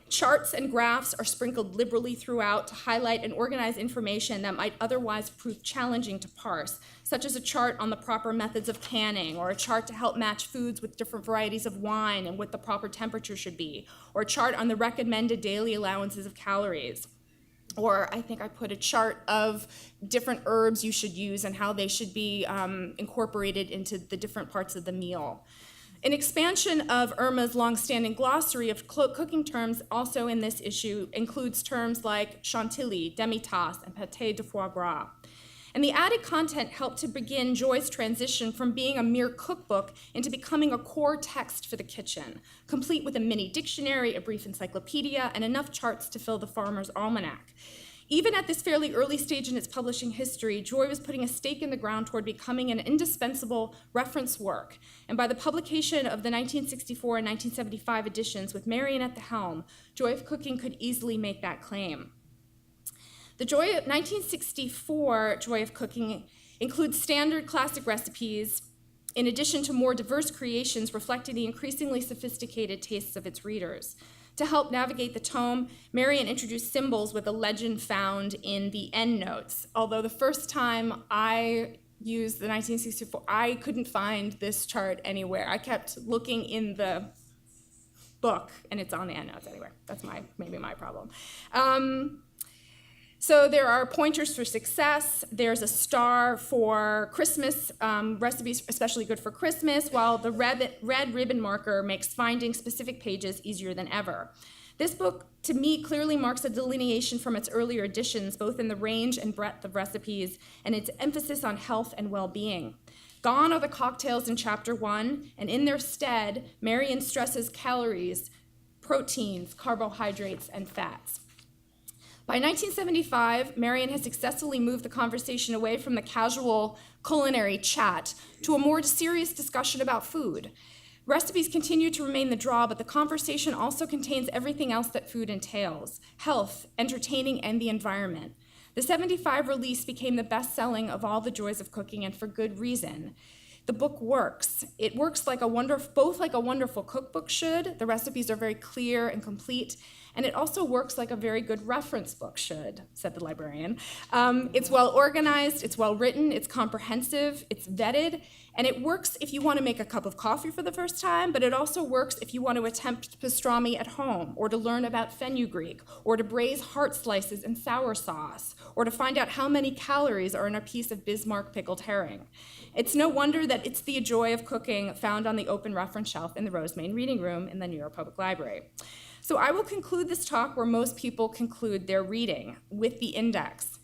Charts and graphs are sprinkled liberally throughout to highlight and organize information that might otherwise prove challenging to parse, such as a chart on the proper methods of canning, or a chart to help match foods with different varieties of wine and what the proper temperature should be, or a chart on the recommended daily allowances of calories. Or I think I put a chart of different herbs you should use and how they should be incorporated into the different parts of the meal. An expansion of Irma's longstanding glossary of cooking terms also in this issue includes terms like chantilly, demi-tasse, and pâté de foie gras. And the added content helped to begin Joy's transition from being a mere cookbook into becoming a core text for the kitchen, complete with a mini dictionary, a brief encyclopedia, and enough charts to fill the Farmer's Almanac. Even at this fairly early stage in its publishing history, Joy was putting a stake in the ground toward becoming an indispensable reference work. And by the publication of the 1964 and 1975 editions with Marian at the helm, Joy of Cooking could easily make that claim. The 1964 Joy of Cooking includes standard classic recipes, in addition to more diverse creations reflecting the increasingly sophisticated tastes of its readers. To help navigate the tome, Marian introduced symbols with a legend found in the endnotes. Although the first time I used the 1964, I couldn't find this chart anywhere. I kept looking in the book, and it's on the endnotes anyway. That's maybe my problem. So there are pointers for success. There's a star for Christmas recipes, especially good for Christmas, while the red ribbon marker makes finding specific pages easier than ever. This book, to me, clearly marks a delineation from its earlier editions, both in the range and breadth of recipes and its emphasis on health and well-being. Gone are the cocktails in Chapter 1, and in their stead, Marion stresses calories, proteins, carbohydrates, and fats. By 1975, Marion has successfully moved the conversation away from the casual culinary chat to a more serious discussion about food. Recipes continue to remain the draw, but the conversation also contains everything else that food entails: health, entertaining, and the environment. The 75 release became the best-selling of All the Joys of Cooking, and for good reason. The book works. It works both like a wonderful cookbook should. The recipes are very clear and complete, and it also works like a very good reference book should, said the librarian. It's well organized, it's well written, it's comprehensive, it's vetted, and it works if you want to make a cup of coffee for the first time, but it also works if you want to attempt pastrami at home, or to learn about fenugreek, or to braise heart slices in sour sauce, or to find out how many calories are in a piece of Bismarck pickled herring. It's no wonder that It's the Joy of Cooking found on the open reference shelf in the Rosemain Reading Room in the New York Public Library. So I will conclude this talk where most people conclude their reading, with the index.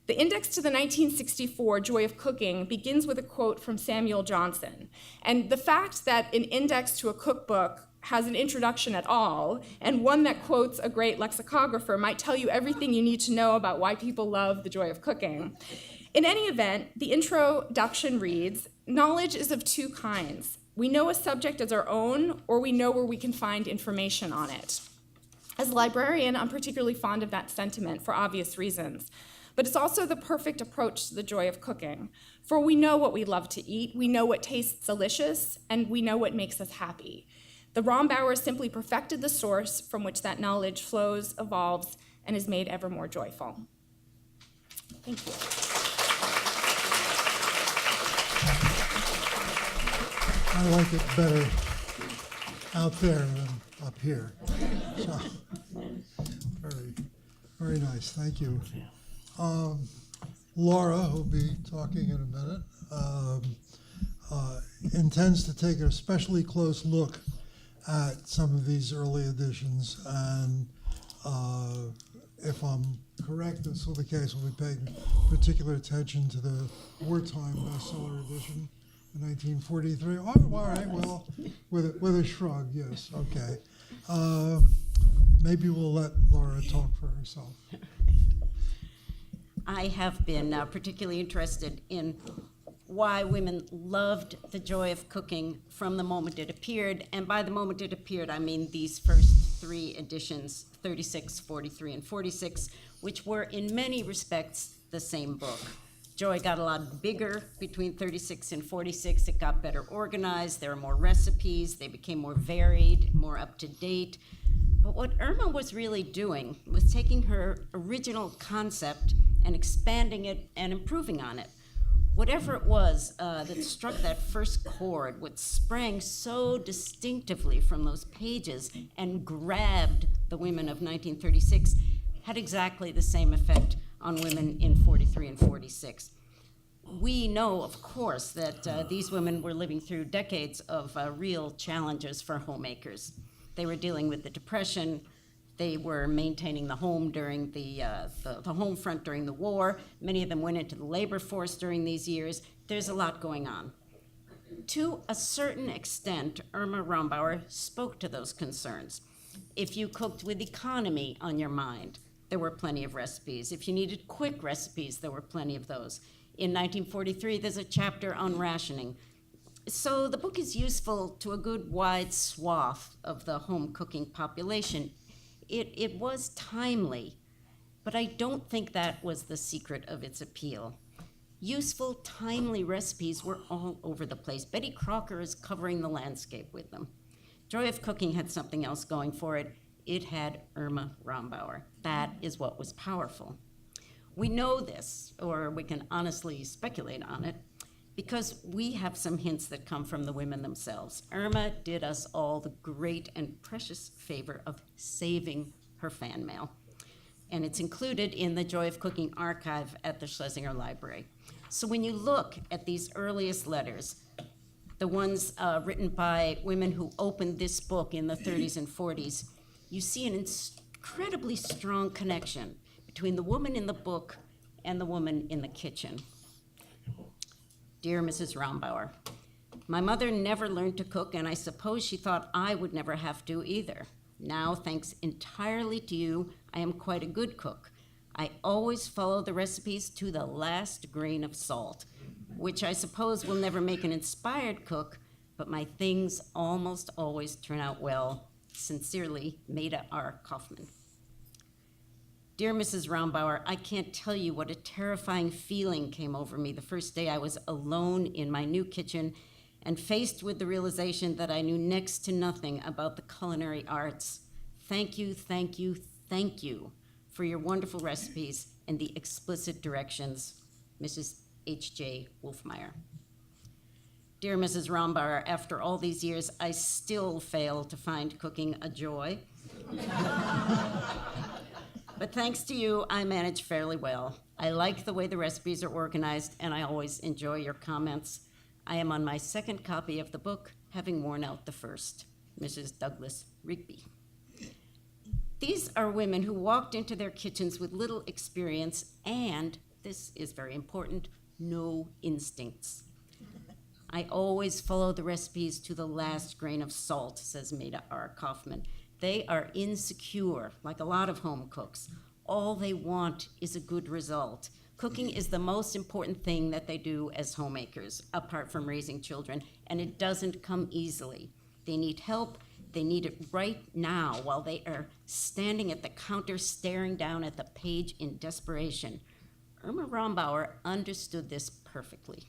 The index to the 1964 Joy of Cooking begins with a quote from Samuel Johnson. And the fact that an index to a cookbook has an introduction at all, and one that quotes a great lexicographer, might tell you everything you need to know about why people love the joy of cooking. In any event, the introduction reads, "Knowledge is of two kinds. We know a subject as our own, or we know where we can find information on it." As a librarian, I'm particularly fond of that sentiment for obvious reasons. But it's also the perfect approach to the joy of cooking. For we know what we love to eat, we know what tastes delicious, and we know what makes us happy. The Rombauers simply perfected the source from which that knowledge flows, evolves, and is made ever more joyful. Thank you. I like it better out there than up here. So, very, very nice. Thank you. Laura, who'll be talking in a minute, intends to take an especially close look at some of these early editions, and if I'm correct, that's still the case, we'll be paying particular attention to the wartime bestseller edition in 1943. Oh, all right, well, with a shrug, yes, okay. Maybe we'll let Laura talk for herself. I have been particularly interested in why women loved the joy of cooking from the moment it appeared. And by the moment it appeared, I mean these first three editions, 36, 43, and 46, which were in many respects the same book. Joy got a lot bigger between 36 and 46. It got better organized. There are more recipes. They became more varied, more up to date. But what Irma was really doing was taking her original concept and expanding it and improving on it. Whatever it was that struck that first chord, what sprang so distinctively from those pages and grabbed the women of 1936, had exactly the same effect on women in 43 and 46. We know, of course, that these women were living through decades of real challenges for homemakers. They were dealing with the Depression. They were maintaining the home during the home front during the war. Many of them went into the labor force during these years. There's a lot going on. To a certain extent, Irma Rombauer spoke to those concerns. If you cooked with economy on your mind, there were plenty of recipes. If you needed quick recipes, there were plenty of those. In 1943, there's a chapter on rationing. So the book is useful to a good wide swath of the home cooking population. It was timely, but I don't think that was the secret of its appeal. Useful, timely recipes were all over the place. Betty Crocker is covering the landscape with them. Joy of Cooking had something else going for it. It had Irma Rombauer. That is what was powerful. We know this, or we can honestly speculate on it, because we have some hints that come from the women themselves. Irma did us all the great and precious favor of saving her fan mail. and it's included in the Joy of Cooking archive at the Schlesinger Library. So when you look at these earliest letters, the ones written by women who opened this book in the 30s and 40s, you see an incredibly strong connection between the woman in the book and the woman in the kitchen. Dear Mrs. Rombauer, my mother never learned to cook, and I suppose she thought I would never have to either. Now, thanks entirely to you, I am quite a good cook. I always follow the recipes to the last grain of salt, which I suppose will never make an inspired cook, but my things almost always turn out well. Sincerely, Maida R. Kaufman. Dear Mrs. Rombauer, I can't tell you what a terrifying feeling came over me the first day I was alone in my new kitchen and faced with the realization that I knew next to nothing about the culinary arts. Thank you, thank you, thank you for your wonderful recipes and the explicit directions. Mrs. H.J. Wolfmeyer. Dear Mrs. Rombauer, after all these years, I still fail to find cooking a joy. But thanks to you, I manage fairly well. I like the way the recipes are organized, and I always enjoy your comments. I am on my second copy of the book, having worn out the first. Mrs. Douglas Rigby. These are women who walked into their kitchens with little experience and, this is very important, no instincts. I always follow the recipes to the last grain of salt, says Maida R. Kaufman. They are insecure, like a lot of home cooks. All they want is a good result. Cooking is the most important thing that they do as homemakers, apart from raising children, and it doesn't come easily. They need help. They need it right now while they are standing at the counter staring down at the page in desperation. Irma Rombauer understood this perfectly.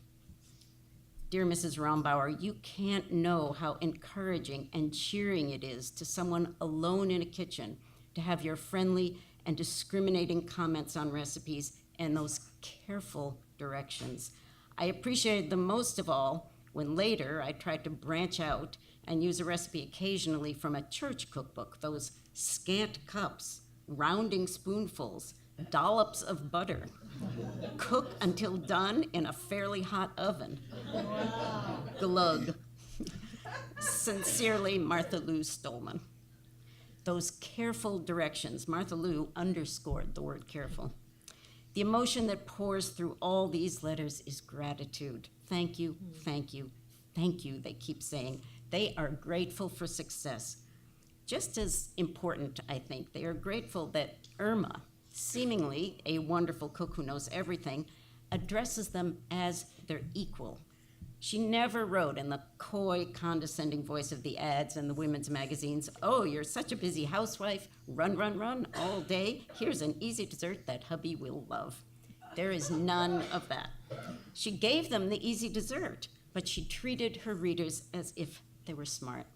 Dear Mrs. Rombauer, you can't know how encouraging and cheering it is to someone alone in a kitchen to have your friendly and discriminating comments on recipes and those careful directions. I appreciated them most of all when later I tried to branch out and use a recipe occasionally from a church cookbook, those scant cups, rounding spoonfuls, dollops of butter, cook until done in a fairly hot oven. Wow. Glug. Sincerely, Martha Lou Stolman. Those careful directions, Martha Lou underscored the word careful. The emotion that pours through all these letters is gratitude. Thank you, thank you, thank you, they keep saying. They are grateful for success. Just as important, I think, they are grateful that Irma, seemingly a wonderful cook who knows everything, addresses them as their equal. She never wrote in the coy, condescending voice of the ads and the women's magazines, "Oh, you're such a busy housewife, run, run, run all day. Here's an easy dessert that hubby will love." There is none of that. She gave them the easy dessert, but she treated her readers as if they were smart.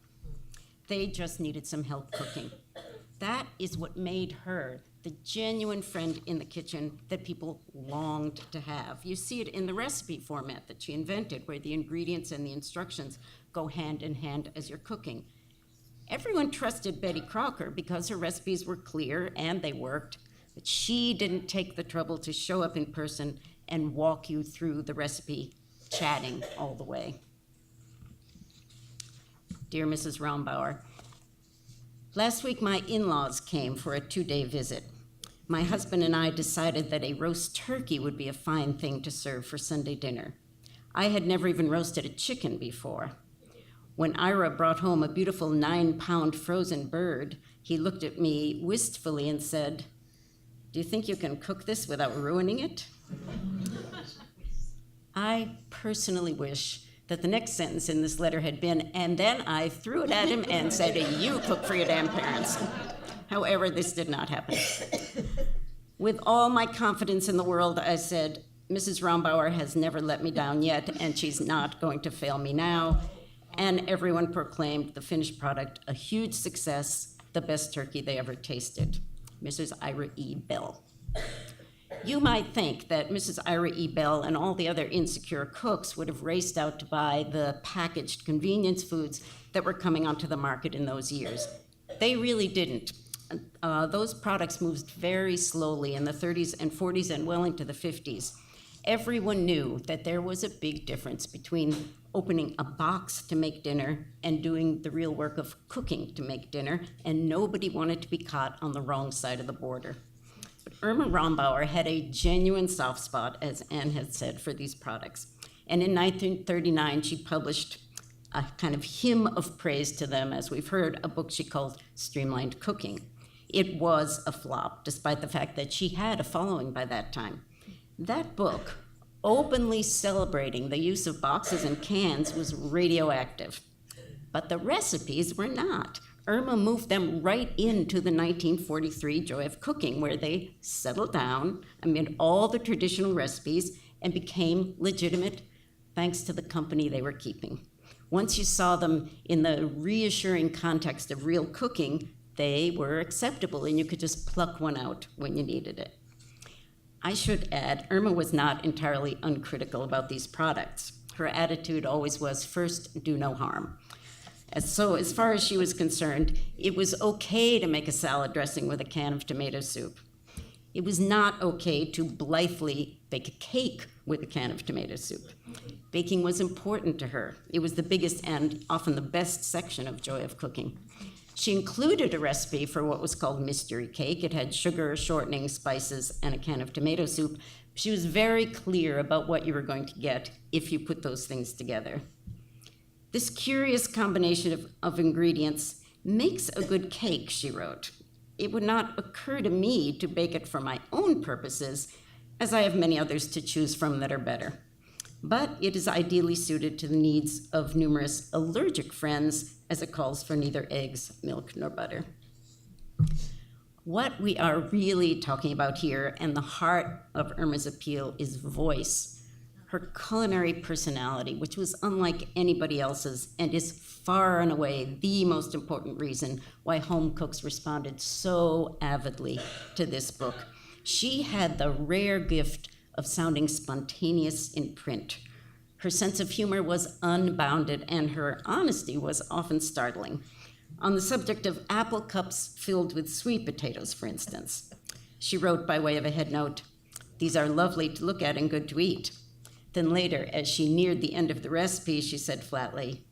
They just needed some help cooking. That is what made her the genuine friend in the kitchen that people longed to have. You see it in the recipe format that she invented, where the ingredients and the instructions go hand in hand as you're cooking. Everyone trusted Betty Crocker because her recipes were clear and they worked, but she didn't take the trouble to show up in person and walk you through the recipe, chatting all the way. Dear Mrs. Rombauer, last week my in-laws came for a 2-day visit. My husband and I decided that a roast turkey would be a fine thing to serve for Sunday dinner. I had never even roasted a chicken before. When Ira brought home a beautiful 9-pound frozen bird, he looked at me wistfully and said, "Do you think you can cook this without ruining it?" I personally wish that the next sentence in this letter had been, "And then I threw it at him and said, 'You cook for your damn parents.'" However, this did not happen. With all my confidence in the world, I said, "Mrs. Rombauer has never let me down yet, and she's not going to fail me now." And everyone proclaimed the finished product a huge success, the best turkey they ever tasted. Mrs. Ira E. Bell. You might think that Mrs. Ira E. Bell and all the other insecure cooks would have raced out to buy the packaged convenience foods that were coming onto the market in those years. They really didn't. those products moved very slowly in the 30s and 40s and well into the 50s. Everyone knew that there was a big difference between opening a box to make dinner and doing the real work of cooking to make dinner, and nobody wanted to be caught on the wrong side of the border. But Irma Rombauer had a genuine soft spot, as Anne had said, for these products. And in 1939, she published a kind of hymn of praise to them, as we've heard, a book she called Streamlined Cooking. It was a flop, despite the fact that she had a following by that time. That book, openly celebrating the use of boxes and cans, was radioactive. But the recipes were not. Irma moved them right into the 1943 Joy of Cooking, where they settled down amid all the traditional recipes and became legitimate thanks to the company they were keeping. Once you saw them in the reassuring context of real cooking, they were acceptable and you could just pluck one out when you needed it. I should add, Irma was not entirely uncritical about these products. Her attitude always was, first, do no harm. So as far as she was concerned, it was okay to make a salad dressing with a can of tomato soup. It was not okay to blithely bake a cake with a can of tomato soup. Baking was important to her. It was the biggest and often the best section of Joy of Cooking. She included a recipe for what was called mystery cake. It had sugar, shortening, spices, and a can of tomato soup. She was very clear about what you were going to get if you put those things together. This curious combination of ingredients makes a good cake, she wrote. It would not occur to me to bake it for my own purposes, as I have many others to choose from that are better. But it is ideally suited to the needs of numerous allergic friends, as it calls for neither eggs, milk, nor butter. What we are really talking about here, and the heart of Irma's appeal, is voice. Her culinary personality, which was unlike anybody else's, and is far and away the most important reason why home cooks responded so avidly to this book. She had the rare gift of sounding spontaneous in print. Her sense of humor was unbounded, and her honesty was often startling. On the subject of apple cups filled with sweet potatoes, for instance, she wrote by way of a headnote, "These are lovely to look at and good to eat." Then later, as she neared the end of the recipe, she said flatly,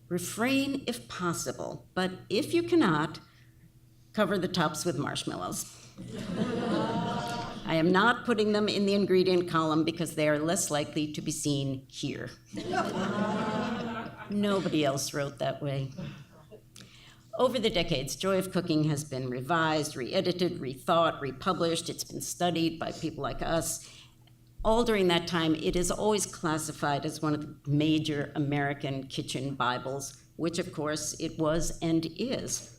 "Refrain if possible, but if you cannot, cover the tops with marshmallows." I am not putting them in the ingredient column because they are less likely to be seen here. Nobody else wrote that way. Over the decades, Joy of Cooking has been revised, re-edited, rethought, republished. It's been studied by people like us. All during that time, it is always classified as one of the major American kitchen Bibles, which of course it was and is.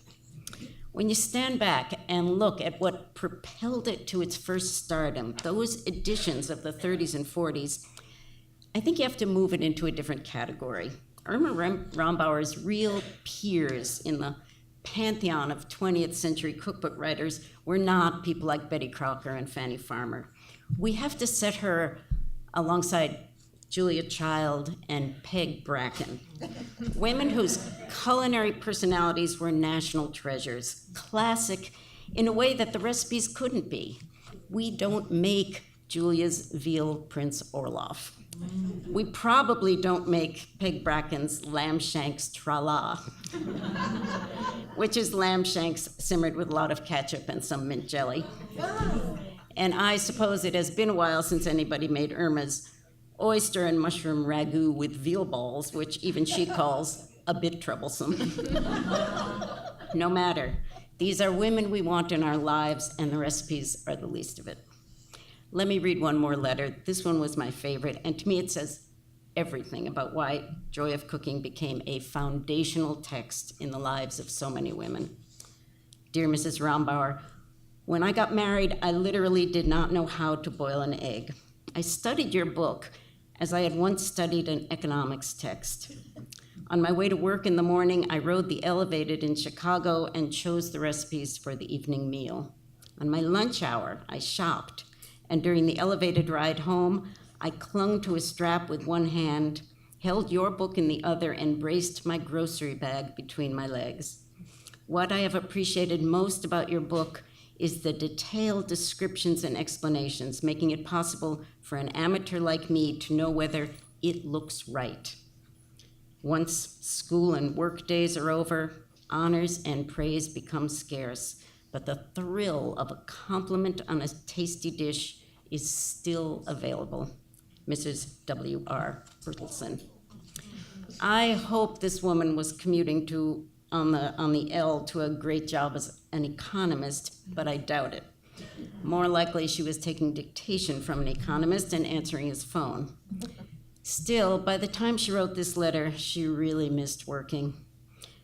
When you stand back and look at what propelled it to its first stardom, those editions of the 30s and 40s, I think you have to move it into a different category. Irma Rombauer's real peers in the pantheon of 20th century cookbook writers were not people like Betty Crocker and Fanny Farmer. We have to set her alongside Julia Child and Peg Bracken, women whose culinary personalities were national treasures, classic in a way that the recipes couldn't be. We don't make Julia's veal Prince Orloff. We probably don't make Peg Bracken's lamb shanks tra-la, which is lamb shanks simmered with a lot of ketchup and some mint jelly. And I suppose it has been a while since anybody made Irma's oyster and mushroom ragu with veal balls, which even she calls a bit troublesome. No matter. These are women we want in our lives, and the recipes are the least of it. Let me read one more letter. This one was my favorite, and to me it says everything about why Joy of Cooking became a foundational text in the lives of so many women. Dear Mrs. Rombauer, when I got married, I literally did not know how to boil an egg. I studied your book as I had once studied an economics text. On my way to work in the morning, I rode the Elevated in Chicago and chose the recipes for the evening meal. On my lunch hour, I shopped, and during the Elevated ride home, I clung to a strap with one hand, held your book in the other, and braced my grocery bag between my legs. What I have appreciated most about your book is the detailed descriptions and explanations, making it possible for an amateur like me to know whether it looks right. Once school and work days are over, honors and praise become scarce, but the thrill of a compliment on a tasty dish is still available. Mrs. W.R. Bertelsen. I hope this woman was commuting on the L to a great job as an economist, but I doubt it. More likely she was taking dictation from an economist and answering his phone. Still, by the time she wrote this letter, she really missed working.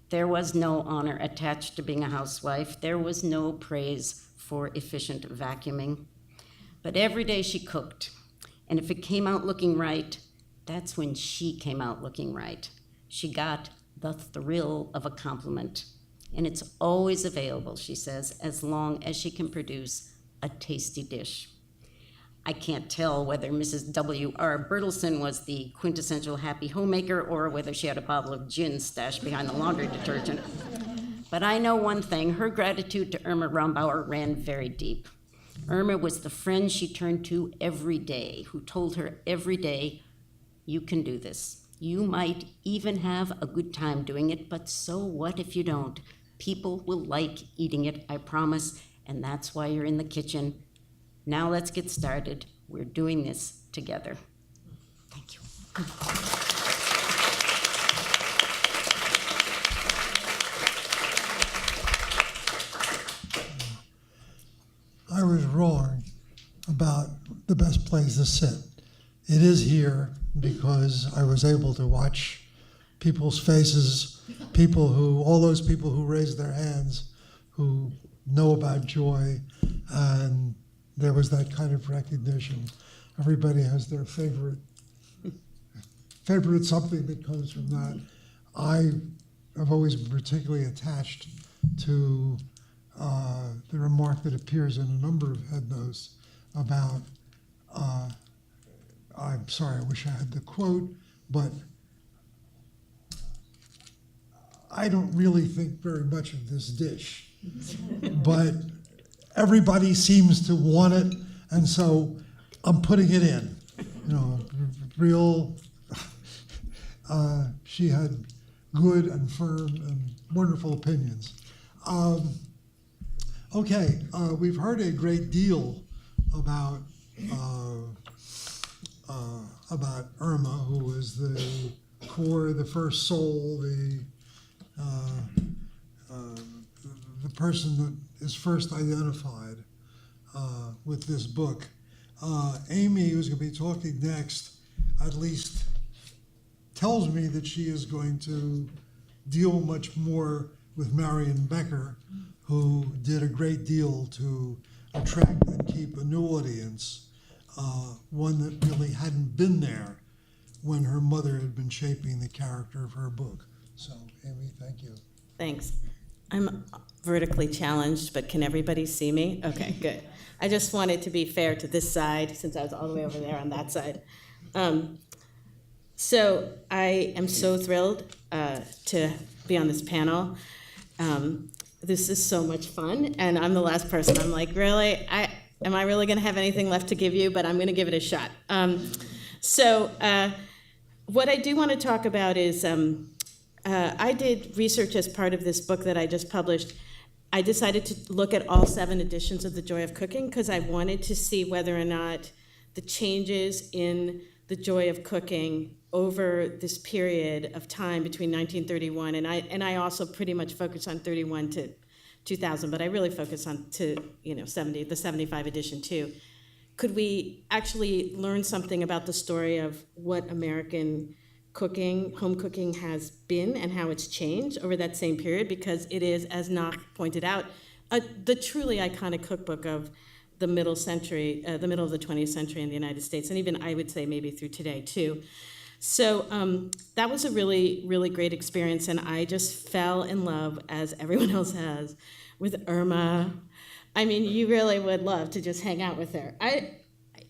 There was no honor attached to being a housewife. There was no praise for efficient vacuuming. But every day she cooked, and if it came out looking right, that's when she came out looking right. She got the thrill of a compliment, and it's always available, she says, as long as she can produce a tasty dish. I can't tell whether Mrs. W.R. Bertelsen was the quintessential happy homemaker or whether she had a bottle of gin stashed behind the laundry detergent. But I know one thing, her gratitude to Irma Rombauer ran very deep. Irma was the friend she turned to every day, who told her every day, you can do this. You might even have a good time doing it, but so what if you don't? People will like eating it, I promise, and that's why you're in the kitchen. Now let's get started. We're doing this together. Thank you. I was wrong about the best place to sit. It is here because I was able to watch people's faces, all those people who raised their hands, who know about joy, and there was that kind of recognition. Everybody has their favorite something that comes from that. I have always been particularly attached to the remark that appears in a number of headnotes about, I'm sorry, I wish I had the quote, but I don't really think very much of this dish, but everybody seems to want it, and so I'm putting it in. You know, she had good and firm and wonderful opinions. Okay, we've heard a great deal about Irma, who was the core, the first soul, the person that is first identified with this book. Amy, who's going to be talking next, at least tells me that she is going to deal much more with Marian Becker, who did a great deal to attract and keep a new audience, one that really hadn't been there when her mother had been shaping the character of her book. So, Amy, thank you. Thanks. I'm vertically challenged, but can everybody see me? Okay, good. I just wanted to be fair to this side, since I was all the way over there on that side. So I am so thrilled to be on this panel. This is so much fun, and I'm the last person. I'm like, really? Am I really going to have anything left to give you? But I'm going to give it a shot. What I do want to talk about is I did research as part of this book that I just published. I decided to look at all 7 editions of The Joy of Cooking because I wanted to see whether or not the changes in the joy of cooking over this period of time between 1931 and I also pretty much focus on 31 to 2000, but I really focus on the 75 edition too. Could we actually learn something about the story of what American cooking, home cooking has been and how it's changed over that same period? Because it is, as Nach pointed out, the truly iconic cookbook of the middle of the 20th century in the United States, and even I would say maybe through today too. So that was a really, really great experience, and I just fell in love, as everyone else has, with Irma. I mean, you really would love to just hang out with her.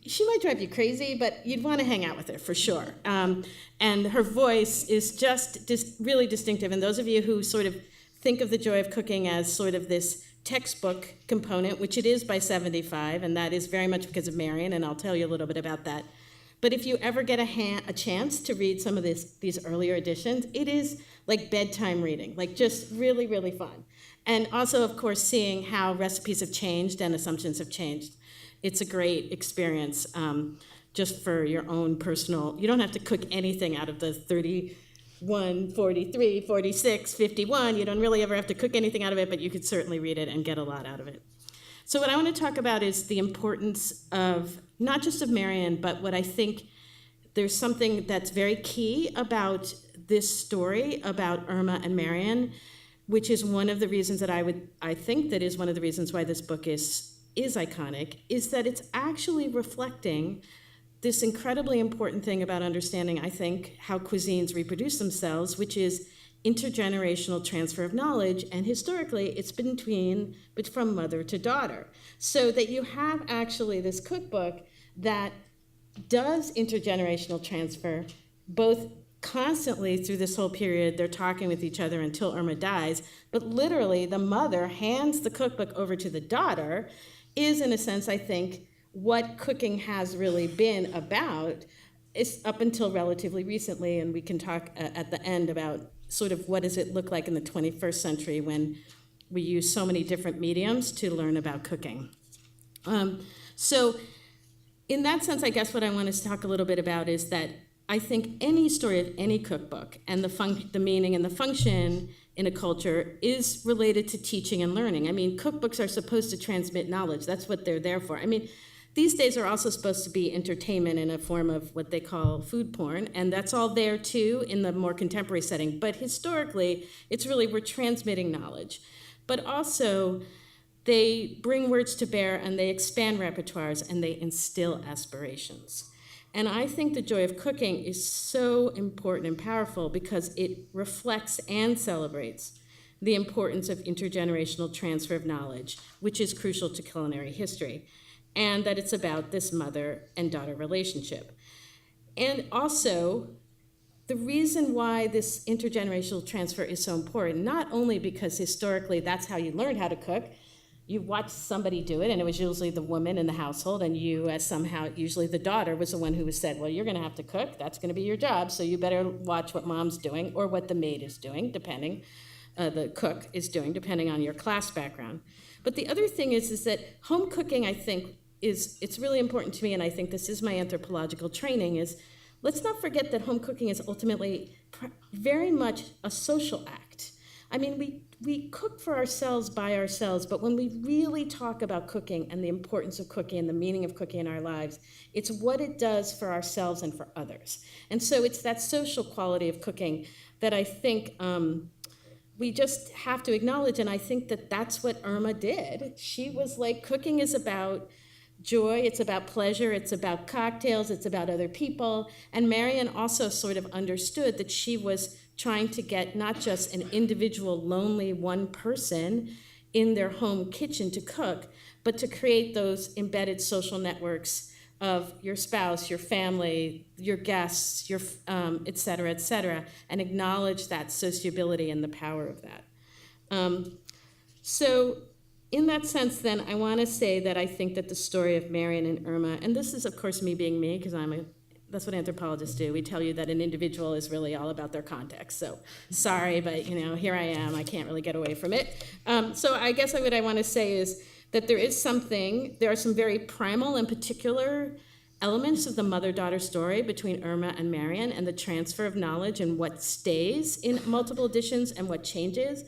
She might drive you crazy, but you'd want to hang out with her for sure. And her voice is just really distinctive, and those of you who sort of think of the joy of cooking as sort of this textbook component, which it is by 75, and that is very much because of Marion, and I'll tell you a little bit about that. But if you ever get a chance to read some of these earlier editions, it is like bedtime reading, like just really, really fun. And also, of course, seeing how recipes have changed and assumptions have changed. It's a great experience just for your own personal, you don't have to cook anything out of the 31, 43, 46, 51. You don't really ever have to cook anything out of it, but you could certainly read it and get a lot out of it. So what I want to talk about is the importance of, not just of Marion, but what I think there's something that's very key about this story about Irma and Marion, which is one of the reasons that I think that is one of the reasons why this book is iconic, is that it's actually reflecting this incredibly important thing about understanding, I think, how cuisines reproduce themselves, which is intergenerational transfer of knowledge, and historically it's been from mother to daughter. So that you have actually this cookbook that does intergenerational transfer, both constantly through this whole period, they're talking with each other until Irma dies, but literally the mother hands the cookbook over to the daughter, is in a sense, I think, what cooking has really been about, is up until relatively recently, and we can talk at the end about sort of what does it look like in the 21st century when we use so many different mediums to learn about cooking. So in that sense, I guess what I want to talk a little bit about is that I think any story of any cookbook and the meaning and the function in a culture is related to teaching and learning. I mean, cookbooks are supposed to transmit knowledge. That's what they're there for. I mean, these days are also supposed to be entertainment in a form of what they call food porn, and that's all there too in the more contemporary setting. But historically, it's really, we're transmitting knowledge. But also, they bring words to bear and they expand repertoires and they instill aspirations. And I think the joy of cooking is so important and powerful because it reflects and celebrates the importance of intergenerational transfer of knowledge, which is crucial to culinary history, and that it's about this mother and daughter relationship. And also, the reason why this intergenerational transfer is so important, not only because historically that's how you learned how to cook, you watched somebody do it, and it was usually the woman in the household, and you, as somehow, usually the daughter was the one who was said, well, you're gonna have to cook, that's gonna be your job, so you better watch what mom's doing, or what the maid is doing, depending, the cook is doing, depending on your class background. But the other thing is that home cooking, I think, it's really important to me, and I think this is my anthropological training, is let's not forget that home cooking is ultimately very much a social act. I mean, we cook for ourselves by ourselves, but when we really talk about cooking and the importance of cooking and the meaning of cooking in our lives, it's what it does for ourselves and for others. And so it's that social quality of cooking that I think we just have to acknowledge, and I think that that's what Irma did. She was like, cooking is about joy, it's about pleasure, it's about cocktails, it's about other people. And Marion also sort of understood that she was trying to get not just an individual, lonely one person in their home kitchen to cook, but to create those embedded social networks of your spouse, your family, your guests, your et cetera, and acknowledge that sociability and the power of that. So in that sense, then, I want to say that I think that the story of Marion and Irma, and this is, of course, me being me, because that's what anthropologists do. We tell you that an individual is really all about their context. So sorry, but here I am. I can't really get away from it. So I guess what I want to say is that there are some very primal and particular elements of the mother-daughter story between Irma and Marion, and the transfer of knowledge and what stays in multiple editions and what changes.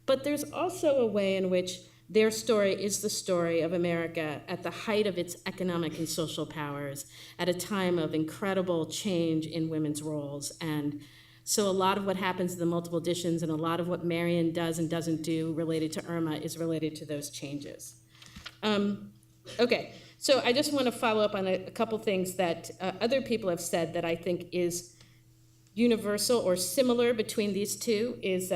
But there's also a way in which their story is the story of America at the height of its economic and social powers, at a time of incredible change in women's roles. And so a lot of what happens in the multiple editions and a lot of what Marion does and doesn't do related to Irma is related to those changes. Okay, so I just want to follow up on a couple things that other people have said that I think is universal or similar between these two is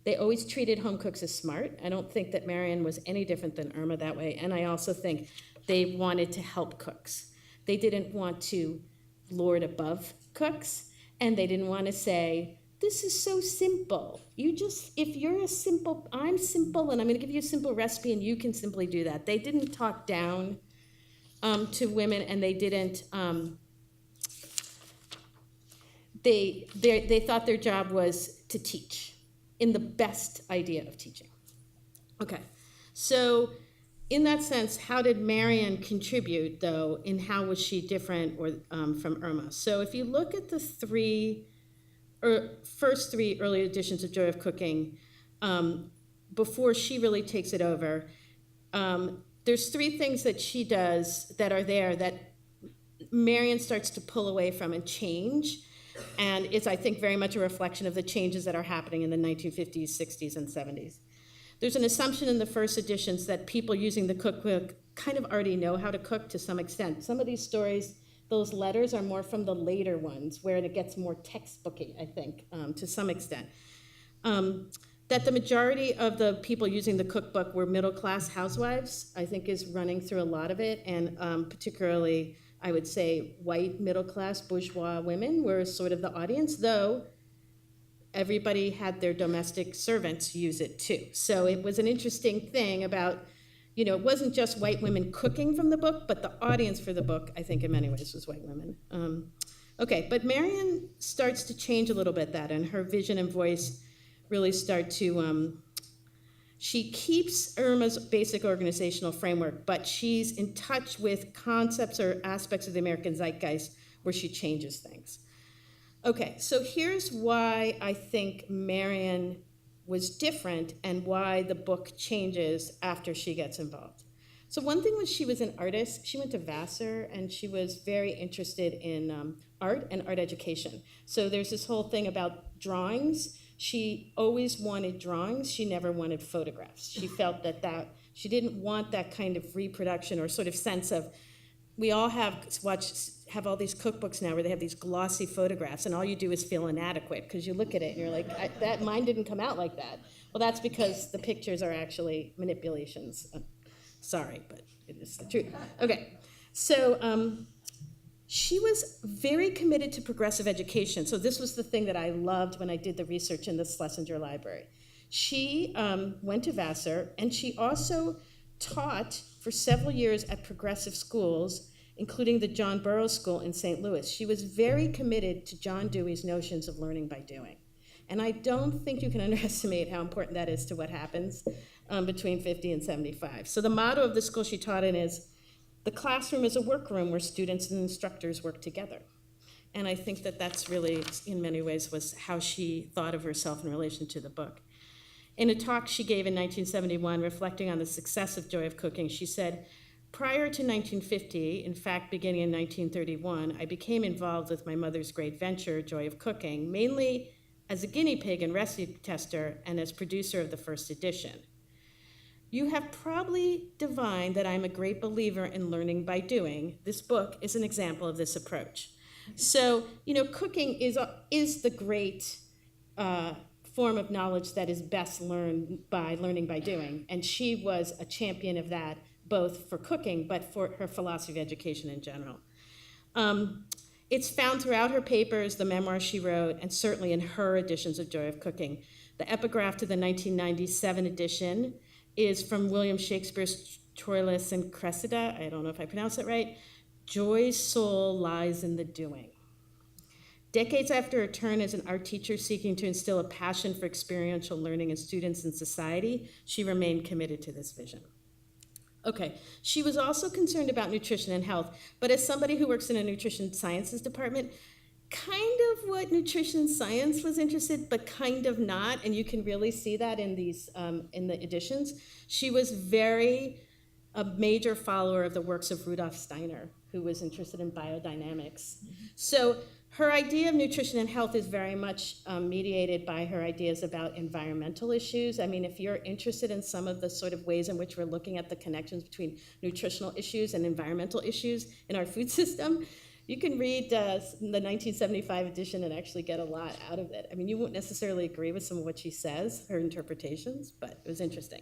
they always treated home cooks as smart. I don't think that Marion was any different than Irma that way. And I also think they wanted to help cooks. They didn't want to lord above cooks, and they didn't want to say, this is so simple. You just, if you're I'm simple, and I'm going to give you a simple recipe, and you can simply do that. They didn't talk down to women, and they didn't. They thought their job was to teach, in the best idea of teaching. Okay, so in that sense, how did Marian contribute, though, and how was she different from Irma? So if you look at the first three early editions of Joy of Cooking, before she really takes it over, there's three things that she does that are there that Marian starts to pull away from and change. And it's, I think, very much a reflection of the changes that are happening in the 1950s, 60s, and 70s. There's an assumption in the first editions that people using the cookbook kind of already know how to cook to some extent. Some of these stories, those letters are more from the later ones, where it gets more textbooky, I think, to some extent. That the majority of the people using the cookbook were middle-class housewives, I think, is running through a lot of it, and particularly, I would say, white middle-class bourgeois women were sort of the audience, though everybody had their domestic servants use it too. So it was an interesting thing about, it wasn't just white women cooking from the book, but the audience for the book, I think in many ways, was white women. Okay, but Marian starts to change a little bit that, and her vision and voice really start to, she keeps Irma's basic organizational framework, but she's in touch with concepts or aspects of the American zeitgeist where she changes things. Okay, so here's why I think Marian was different and why the book changes after she gets involved. So one thing was she was an artist. She went to Vassar, and she was very interested in art and art education. So there's this whole thing about drawings. She always wanted drawings. She never wanted photographs. She felt that she didn't want that kind of reproduction or sort of sense of, we all have all these cookbooks now where they have these glossy photographs, and all you do is feel inadequate because you look at it and you're like, mine didn't come out like that. Well, that's because the pictures are actually manipulations. Sorry, but it is the truth. Okay, so she was very committed to progressive education. So this was the thing that I loved when I did the research in the Schlesinger Library. She went to Vassar, and she also taught for several years at progressive schools, including the John Burroughs School in St. Louis. She was very committed to John Dewey's notions of learning by doing. And I don't think you can underestimate how important that is to what happens between 50 and 75. So the motto of the school she taught in is, the classroom is a workroom where students and instructors work together. And I think that that's really, in many ways, was how she thought of herself in relation to the book. In a talk she gave in 1971, reflecting on the successive joy of cooking, she said, prior to 1950, in fact, beginning in 1931, I became involved with my mother's great venture, Joy of Cooking, mainly as a guinea pig and recipe tester and as producer of the first edition. You have probably divined that I'm a great believer in learning by doing. This book is an example of this approach. So, cooking is the great form of knowledge that is best learned by learning by doing. And she was a champion of that, both for cooking, but for her philosophy of education in general. It's found throughout her papers, the memoirs she wrote, and certainly in her editions of Joy of Cooking. The epigraph to the 1997 edition is from William Shakespeare's Troilus and Cressida. I don't know if I pronounced it right. Joy's soul lies in the doing. Decades after her turn as an art teacher seeking to instill a passion for experiential learning in students and society, she remained committed to this vision. Okay, she was also concerned about nutrition and health, but as somebody who works in a nutrition sciences department, kind of what nutrition science was interested, but kind of not, and you can really see that in these in the editions. She was a major follower of the works of Rudolf Steiner, who was interested in biodynamics. So her idea of nutrition and health is very much mediated by her ideas about environmental issues. I mean, if you're interested in some of the sort of ways in which we're looking at the connections between nutritional issues and environmental issues in our food system, you can read the 1975 edition and actually get a lot out of it. I mean, you won't necessarily agree with some of what she says, her interpretations, but it was interesting.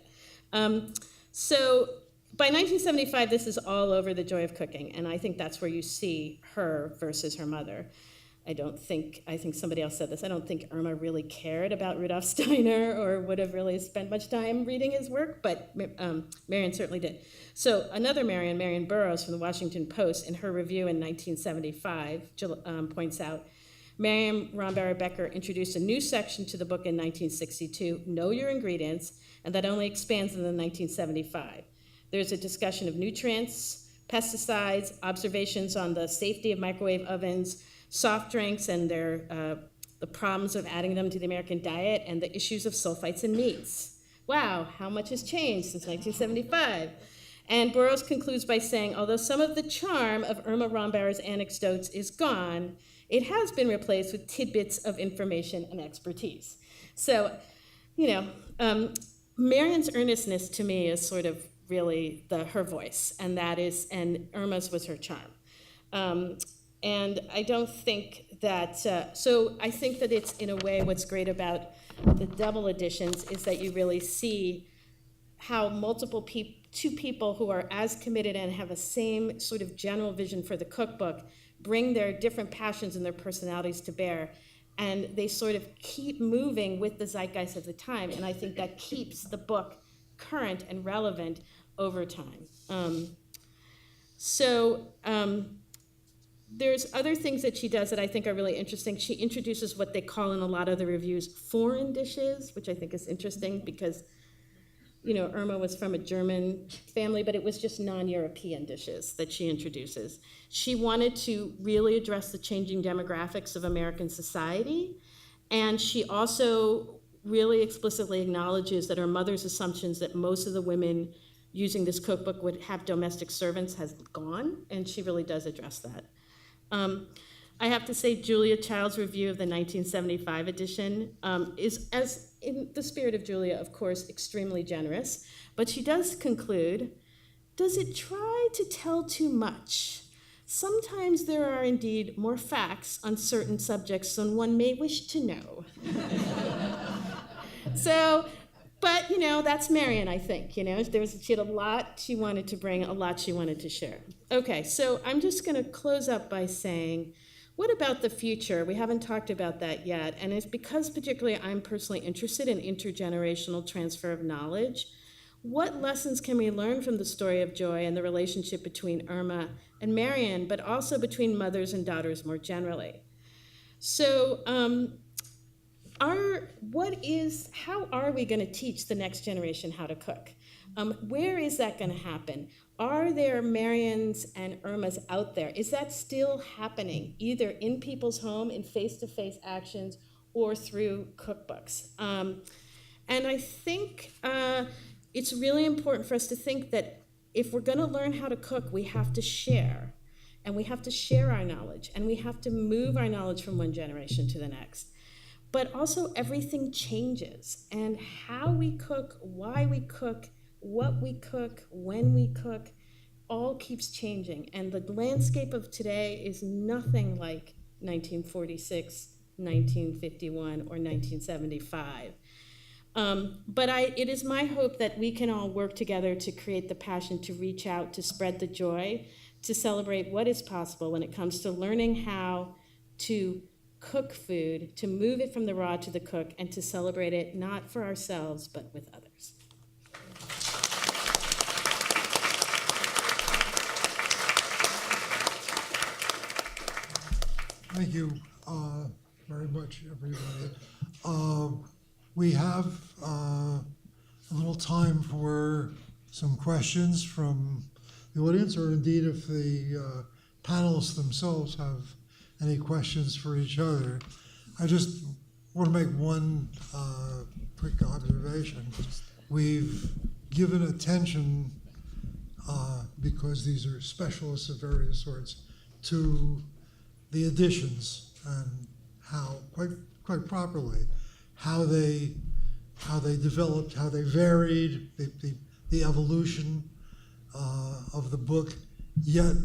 So by 1975, this is all over the Joy of Cooking, and I think that's where you see her versus her mother. I think somebody else said this, I don't think Irma really cared about Rudolf Steiner or would have really spent much time reading his work, but Marion certainly did. So another Marion Burroughs from the Washington Post, in her review in 1975, points out, Marion Rombauer Becker introduced a new section to the book in 1962, Know Your Ingredients, and that only expands in the 1975. There's a discussion of nutrients, pesticides, observations on the safety of microwave ovens, soft drinks and the problems of adding them to the American diet, and the issues of sulfites in meats. Wow, how much has changed since 1975? And Burroughs concludes by saying, although some of the charm of Irma Rombauer's anecdotes is gone, it has been replaced with tidbits of information and expertise. So, Marion's earnestness to me is sort of really her voice, and Irma's was her charm. And I don't think that, so I think that it's, in a way, what's great about the double editions is that you really see how two people who are as committed and have the same sort of general vision for the cookbook bring their different passions and their personalities to bear, and they sort of keep moving with the zeitgeist of the time, and I think that keeps the book current and relevant over time. There's other things that she does that I think are really interesting. She introduces what they call in a lot of the reviews foreign dishes, which I think is interesting because, Irma was from a German family, but it was just non-European dishes that she introduces. She wanted to really address the changing demographics of American society, and she also really explicitly acknowledges that her mother's assumptions that most of the women using this cookbook would have domestic servants has gone, and she really does address that. I have to say Julia Child's review of the 1975 edition is, as in the spirit of Julia, of course, extremely generous, but she does conclude, does it try to tell too much? Sometimes there are indeed more facts on certain subjects than one may wish to know. But that's Marion, I think. She had a lot she wanted to bring, a lot she wanted to share. Okay, so I'm just going to close up by saying, what about the future? We haven't talked about that yet, and it's because particularly I'm personally interested in intergenerational transfer of knowledge. What lessons can we learn from the story of joy and the relationship between Irma and Marion, but also between mothers and daughters more generally? So, how are we going to teach the next generation how to cook? Where is that going to happen? Are there Marions and Irmas out there? Is that still happening, either in people's home, in face-to-face actions, or through cookbooks? And I think it's really important for us to think that if we're going to learn how to cook, we have to share. And we have to share our knowledge. And we have to move our knowledge from one generation to the next. But also everything changes. And how we cook, why we cook, what we cook, when we cook, all keeps changing. And the landscape of today is nothing like 1946, 1951, or 1975. But it is my hope that we can all work together to create the passion to reach out, to spread the joy, to celebrate what is possible when it comes to learning how to cook food, to move it from the raw to the cook, and to celebrate it not for ourselves, but with others. Thank you very much, everybody. We have a little time for some questions from the audience, or indeed if the panelists themselves have any questions for each other. I just want to make one quick observation. We've given attention, because these are specialists of various sorts, to the editions and how, quite properly, how they developed, how they varied, the evolution of the book. Yet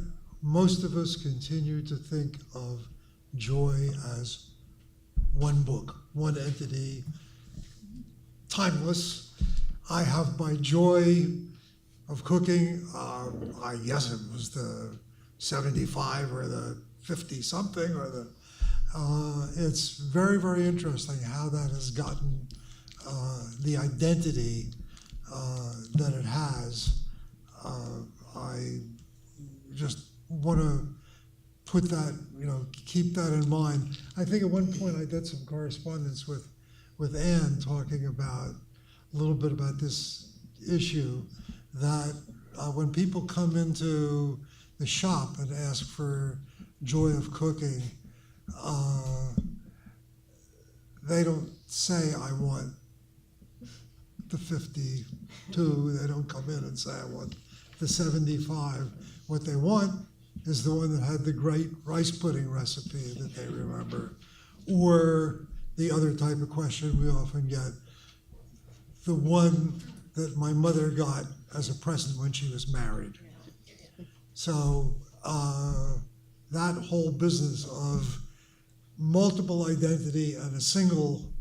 most of us continue to think of joy as one book, one entity, timeless. I have my joy of cooking. I guess it was the 75 or the 50 something, or It's very, very interesting how that has gotten the identity that it has. I just want to put that, keep that in mind. I think at one point I did some correspondence with Anne talking about a little bit about this issue, that when people come into the shop and ask for joy of cooking, they don't say, I want the 52. They don't come in and say, I want the 75. What they want is the one that had the great rice pudding recipe that they remember. Or the other type of question we often get, the one that my mother got as a present when she was married. So that whole business of multiple identity and a single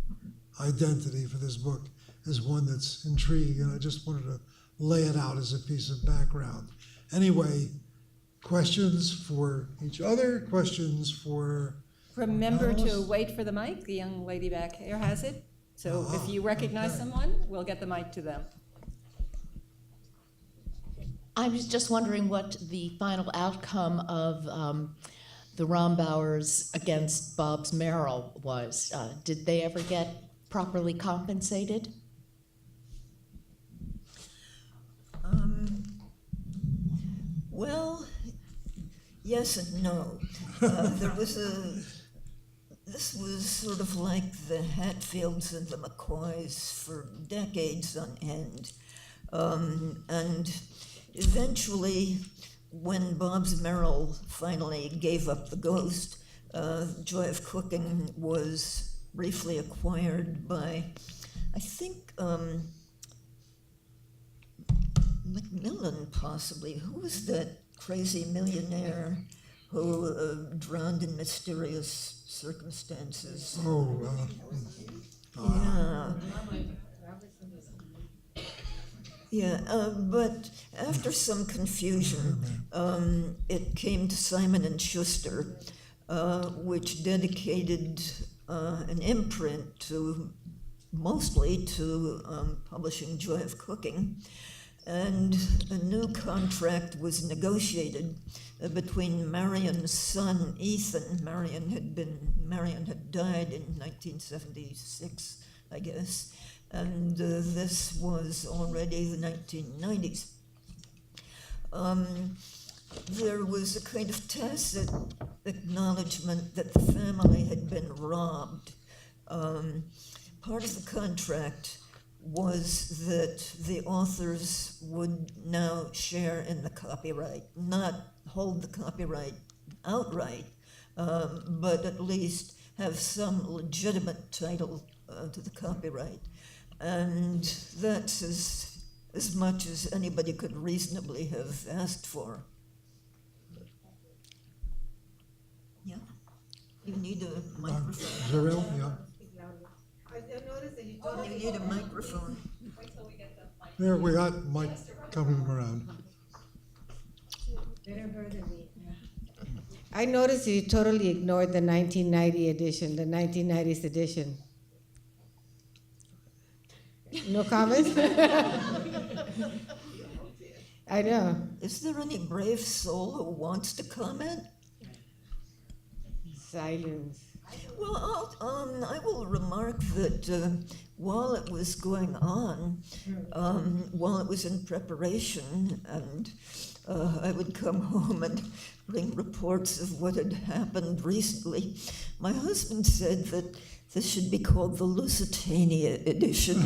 identity for this book is one that's intriguing, and I just wanted to lay it out as a piece of background. Anyway, questions for each other? Questions for Remember to Alice? wait for the mic. The young lady back here has it. So if you recognize okay. someone, we'll get the mic to them. I was just wondering what the final outcome of the Rombauers against Bob's Merrill was. Did they ever get properly compensated? Well, yes and no. This was sort of like the Hatfields and the McCoys for decades on end. And eventually, when Bob's Merrill finally gave up the ghost, Joy of Cooking was briefly acquired by, I think, Macmillan possibly. Who was that crazy millionaire who drowned in mysterious circumstances? But after some confusion, it came to Simon and Schuster, which dedicated an imprint mostly to publishing Joy of Cooking. And a new contract was negotiated between Marion's son, Ethan. Marion had died in 1976, I guess, and this was already the 1990s. There was a kind of tacit acknowledgement that the family had been robbed. Part of the contract was that the authors would now share in the copyright, not hold the copyright outright, but at least have some legitimate title to the copyright. And that's as much as anybody could reasonably have asked for. Yeah? You need a microphone. Zuriel, yeah. You need a microphone. There, we got Mike coming around. I noticed you totally ignored the 1990 edition, the 1990s edition. No comments? I know. Is there any brave soul who wants to comment? Silence. Well, I will remark that while it was going on, while it was in preparation, and I would come home and bring reports of what had happened recently, my husband said that this should be called the Lusitania edition.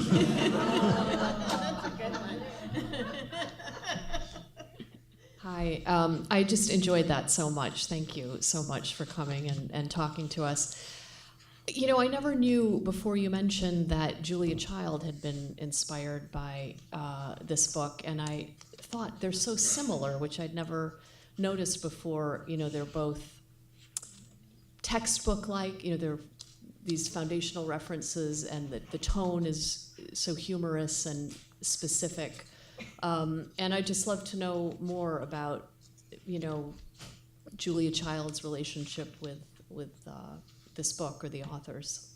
Hi, I just enjoyed that so much. Thank you so much for coming and talking to us. You know, I never knew before you mentioned that Julia Child had been inspired by this book, and I thought they're so similar, which I'd never noticed before. You know, they're both textbook-like, you know, they're these foundational references, and the tone is so humorous and specific. And I'd just love to know more about, you know, Julia Child's relationship with this book or the authors?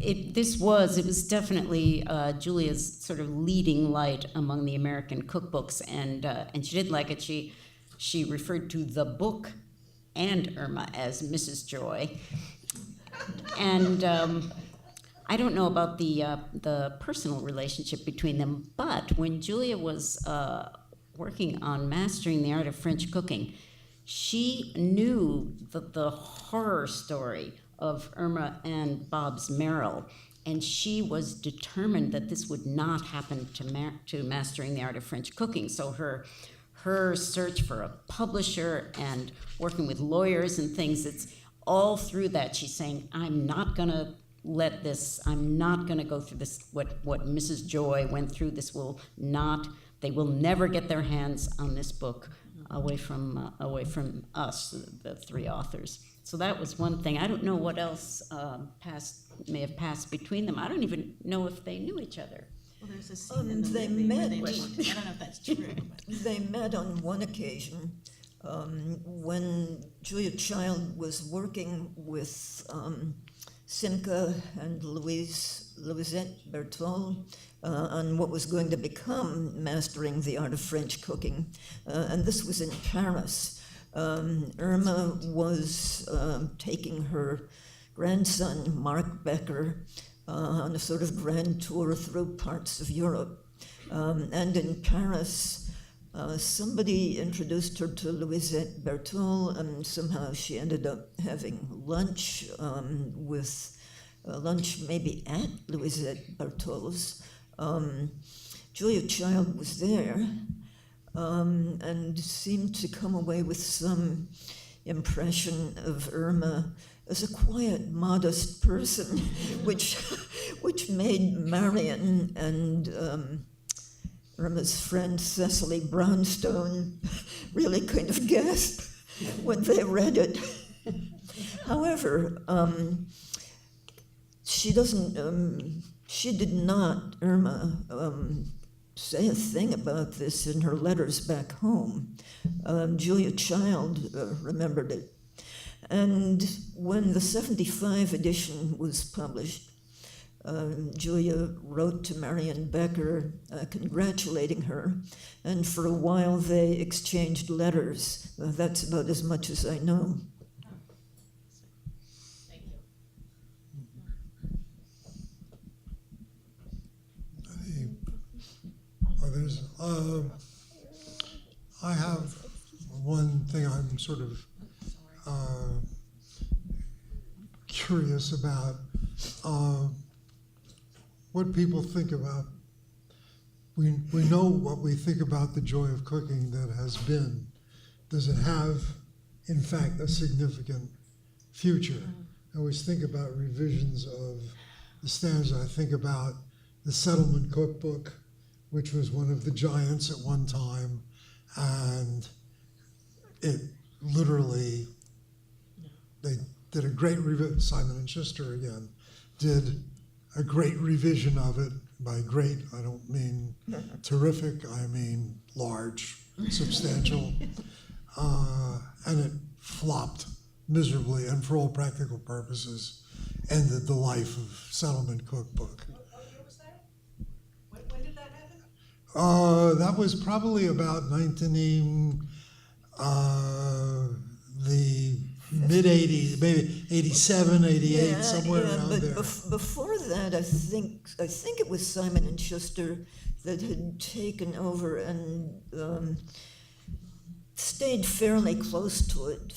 It was definitely Julia's sort of leading light among the American cookbooks, and she did like it. She referred to the book and Irma as Mrs. Joy, and I don't know about the personal relationship between them, but when Julia was working on mastering the art of French cooking, she knew the horror story of Irma and Bob's Merrill, and she was determined that this would not happen to mastering the art of French cooking. So her search for a publisher and working with lawyers and things, it's all through that. She's saying, I'm not going to go through this, what Mrs. Joy went through. They will never get their hands on this book away from us, the three authors. So that was one thing. I don't know what else may have passed between them. I don't even know if they knew each other. Well, there's a scene in the movie where they meet. I don't know if that's true. They met on one occasion when Julia Child was working with Simca and Louisette Berthold on what was going to become Mastering the Art of French Cooking. And this was in Paris. Irma was taking her grandson, Mark Becker, on a sort of grand tour through parts of Europe. And in Paris, somebody introduced her to Louisette Berthold, and somehow she ended up having lunch maybe at Louisette Berthold's. Julia Child was there, and seemed to come away with some impression of Irma as a quiet, modest person, which made Marion and Irma's friend Cecily Brownstone really kind of gasp when they read it. However, she did not, Irma, say a thing about this in her letters back home. Julia Child remembered it. And when the 75 edition was published, Julia wrote to Marian Becker congratulating her, and for a while they exchanged letters. That's about as much as I know. Others? I have one thing I'm sort of curious about, what people think about. We know what we think about the joy of cooking that has been. Does it have, in fact, a significant future? I always think about revisions of the standards. I think about the Settlement Cookbook, which was one of the giants at one time, and it literally, they did a great revision. Simon and Schuster again did a great revision of it. By great, I don't mean terrific, I mean large, substantial, and it flopped miserably, and for all practical purposes, ended the life of Settlement Cookbook. That was probably about the mid-'80s, maybe 87, 88, somewhere around but there. Before that, I think it was Simon and Schuster that had taken over and stayed fairly close to it,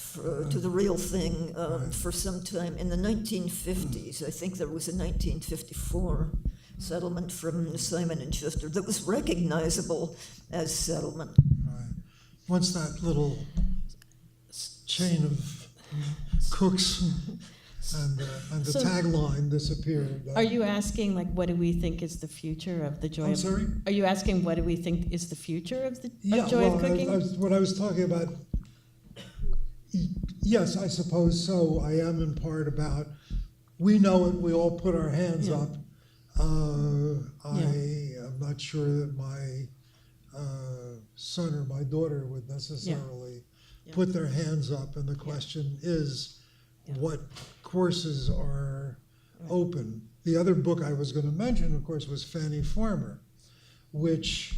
to the real thing, for some time. In the 1950s, I think there was a 1954 settlement from Simon and Schuster that was recognizable as Settlement. Right. Once that little chain of cooks and the So- tagline disappeared. Are you asking, like, what do we think is the future of the joy I'm of... sorry? Are you asking what do we think is the future of the Yeah, joy well, of cooking? what I was talking about, yes, I suppose so. I am in part about, we know it, we all put our hands Yeah. up. I am not sure that my son or my daughter would necessarily put their hands up, and the question is, what courses are open? The other book I was going to mention, of course, was Fanny Farmer, which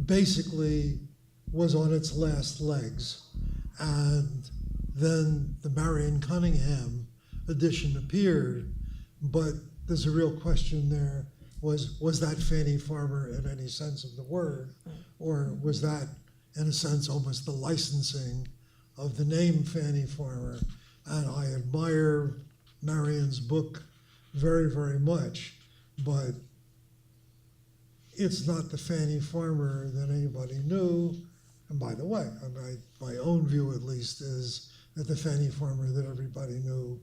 basically was on its last legs. And then the Marion Cunningham edition appeared, but there's a real question there. Was that Fanny Farmer in any sense of the word? Or was that, in a sense, almost the licensing of the name Fanny Farmer? And I admire Marion's book very, very much, but it's not the Fanny Farmer that anybody knew. And by the way, my own view at least is that the Fanny Farmer that everybody knew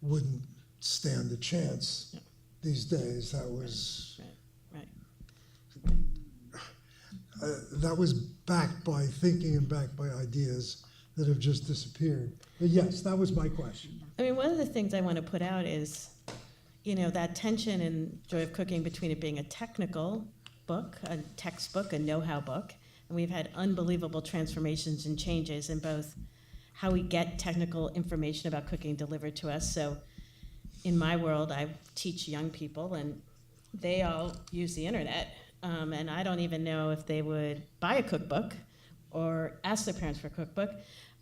wouldn't stand a chance these days. That was that was backed by thinking and backed by ideas that have just disappeared. But yes, that was my question. I mean, one of the things I want to put out is, that tension in Joy of Cooking between it being a technical book, a textbook, a know-how book, and we've had unbelievable transformations and changes in both how we get technical information about cooking delivered to us. So in my world, I teach young people, and they all use the internet, and I don't even know if they would buy a cookbook or ask their parents for a cookbook.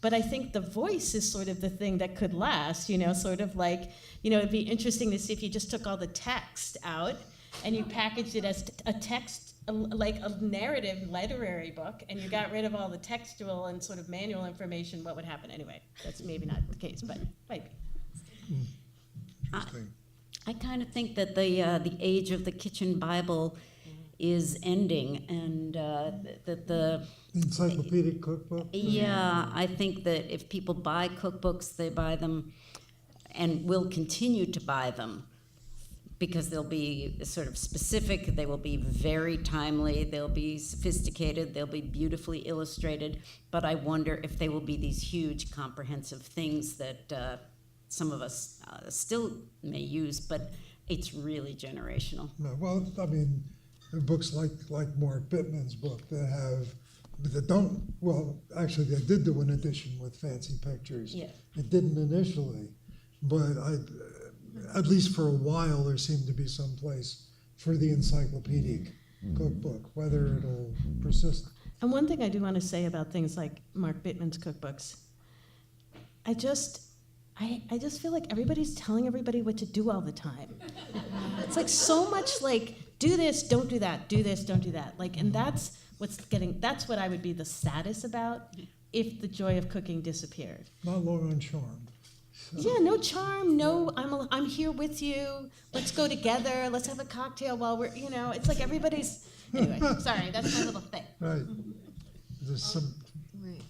But I think the voice is sort of the thing that could last, sort of like, it'd be interesting to see if you just took all the text out and you packaged it as a text, like a narrative literary book, and you got rid of all the textual and sort of manual information, what would happen? Anyway, that's maybe not the case, but might be. Interesting. I kind of think that the age of the kitchen Bible is ending, and that the Encyclopedic cookbook? Yeah, I think that if people buy cookbooks, they buy them and will continue to buy them because they'll be sort of specific, they will be very timely, they'll be sophisticated, they'll be beautifully illustrated, but I wonder if they will be these huge comprehensive things that some of us still may use, but it's really generational. No, well, I mean, there are books like Mark Bittman's book that don't, well, actually they did do an edition with fancy pictures. Yeah. It didn't initially, but at least for a while, there seemed to be some place for the encyclopedic cookbook, whether it'll persist. And one thing I do want to say about things like Mark Bittman's cookbooks, I just feel like everybody's telling everybody what to do all the time. It's like so much like, do this, don't do that, do this, don't do that. Like, and that's what I would be the saddest about if the joy of cooking disappeared. Not long uncharmed. Yeah, no charm, no, I'm here with you, let's go together, let's have a cocktail while we're, it's like everybody's, anyway, sorry, that's my little thing. Right. There's some. Right.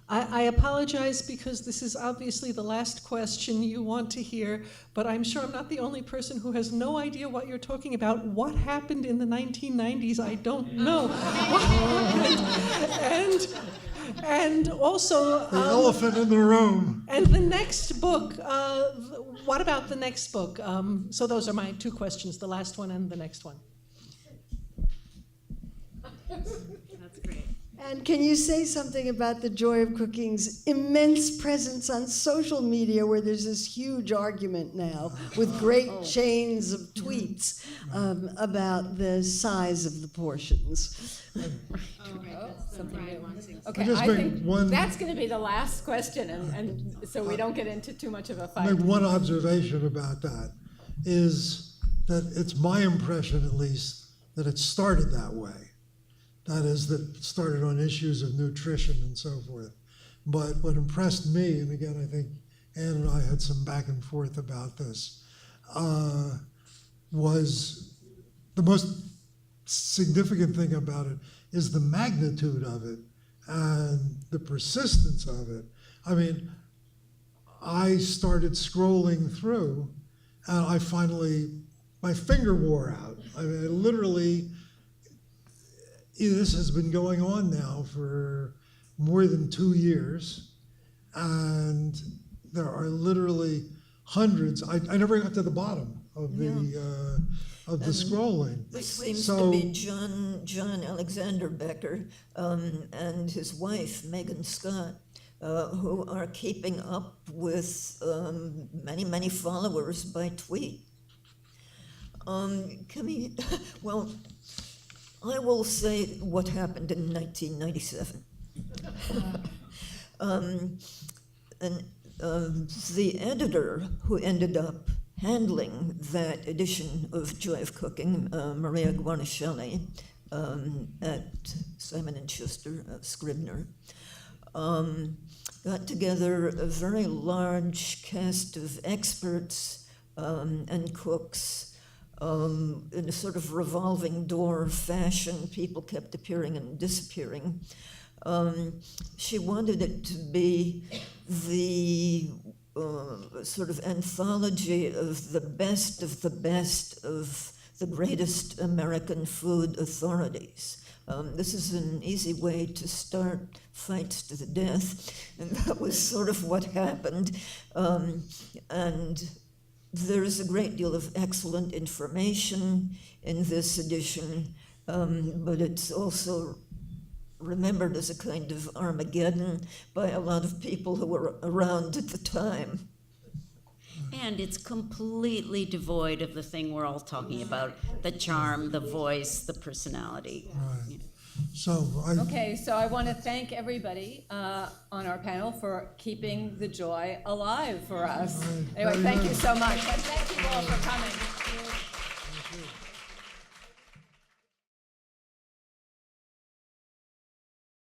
I apologize because this is obviously the last question you want to hear, but I'm sure I'm not the only person who has no idea what you're talking about. What happened in the 1990s? I don't know. and also... The elephant in the room. And the next book, what about the next book? So those are my two questions, the last one and the next one. That's great. And can you say something about the Joy of Cooking's immense presence on social media, where there's this huge argument now with great chains of tweets about the size of the portions? Okay, I think that's going to be the last question, and so we don't get into too much of a fight. Make one observation about that is that it's my impression, at least, that it started that way. That is, that it started on issues of nutrition and so forth. But what impressed me, and again, I think Ann and I had some back and forth about this, was the most significant thing about it is the magnitude of it and the persistence of it. I mean, I started scrolling through, and I finally, my finger wore out. I mean, I literally, this has been going on now for more than 2 years, and there are literally hundreds. I never got to the bottom of of the scrolling. This seems So- to be John Alexander Becker and his wife, Megan Scott, who are keeping up with many followers by tweet. Well, I will say what happened in 1997. The editor who ended up handling that edition of Joy of Cooking, Maria Guarnaschelli, at Simon & Schuster, Scribner, got together a very large cast of experts and cooks in a sort of revolving door fashion. People kept appearing and disappearing. She wanted it to be the sort of anthology of the best of the greatest American food authorities. This is an easy way to start fights to the death, and that was sort of what happened. And there's a great deal of excellent information in this edition, but it's also remembered as a kind of Armageddon by a lot of people who were around at the time. And it's completely devoid of the thing we're all talking about, the charm, the voice, the personality. Right. So Okay, so I want to thank everybody on our panel for keeping the joy alive for us. Anyway, thank you so much. And thank you all for coming.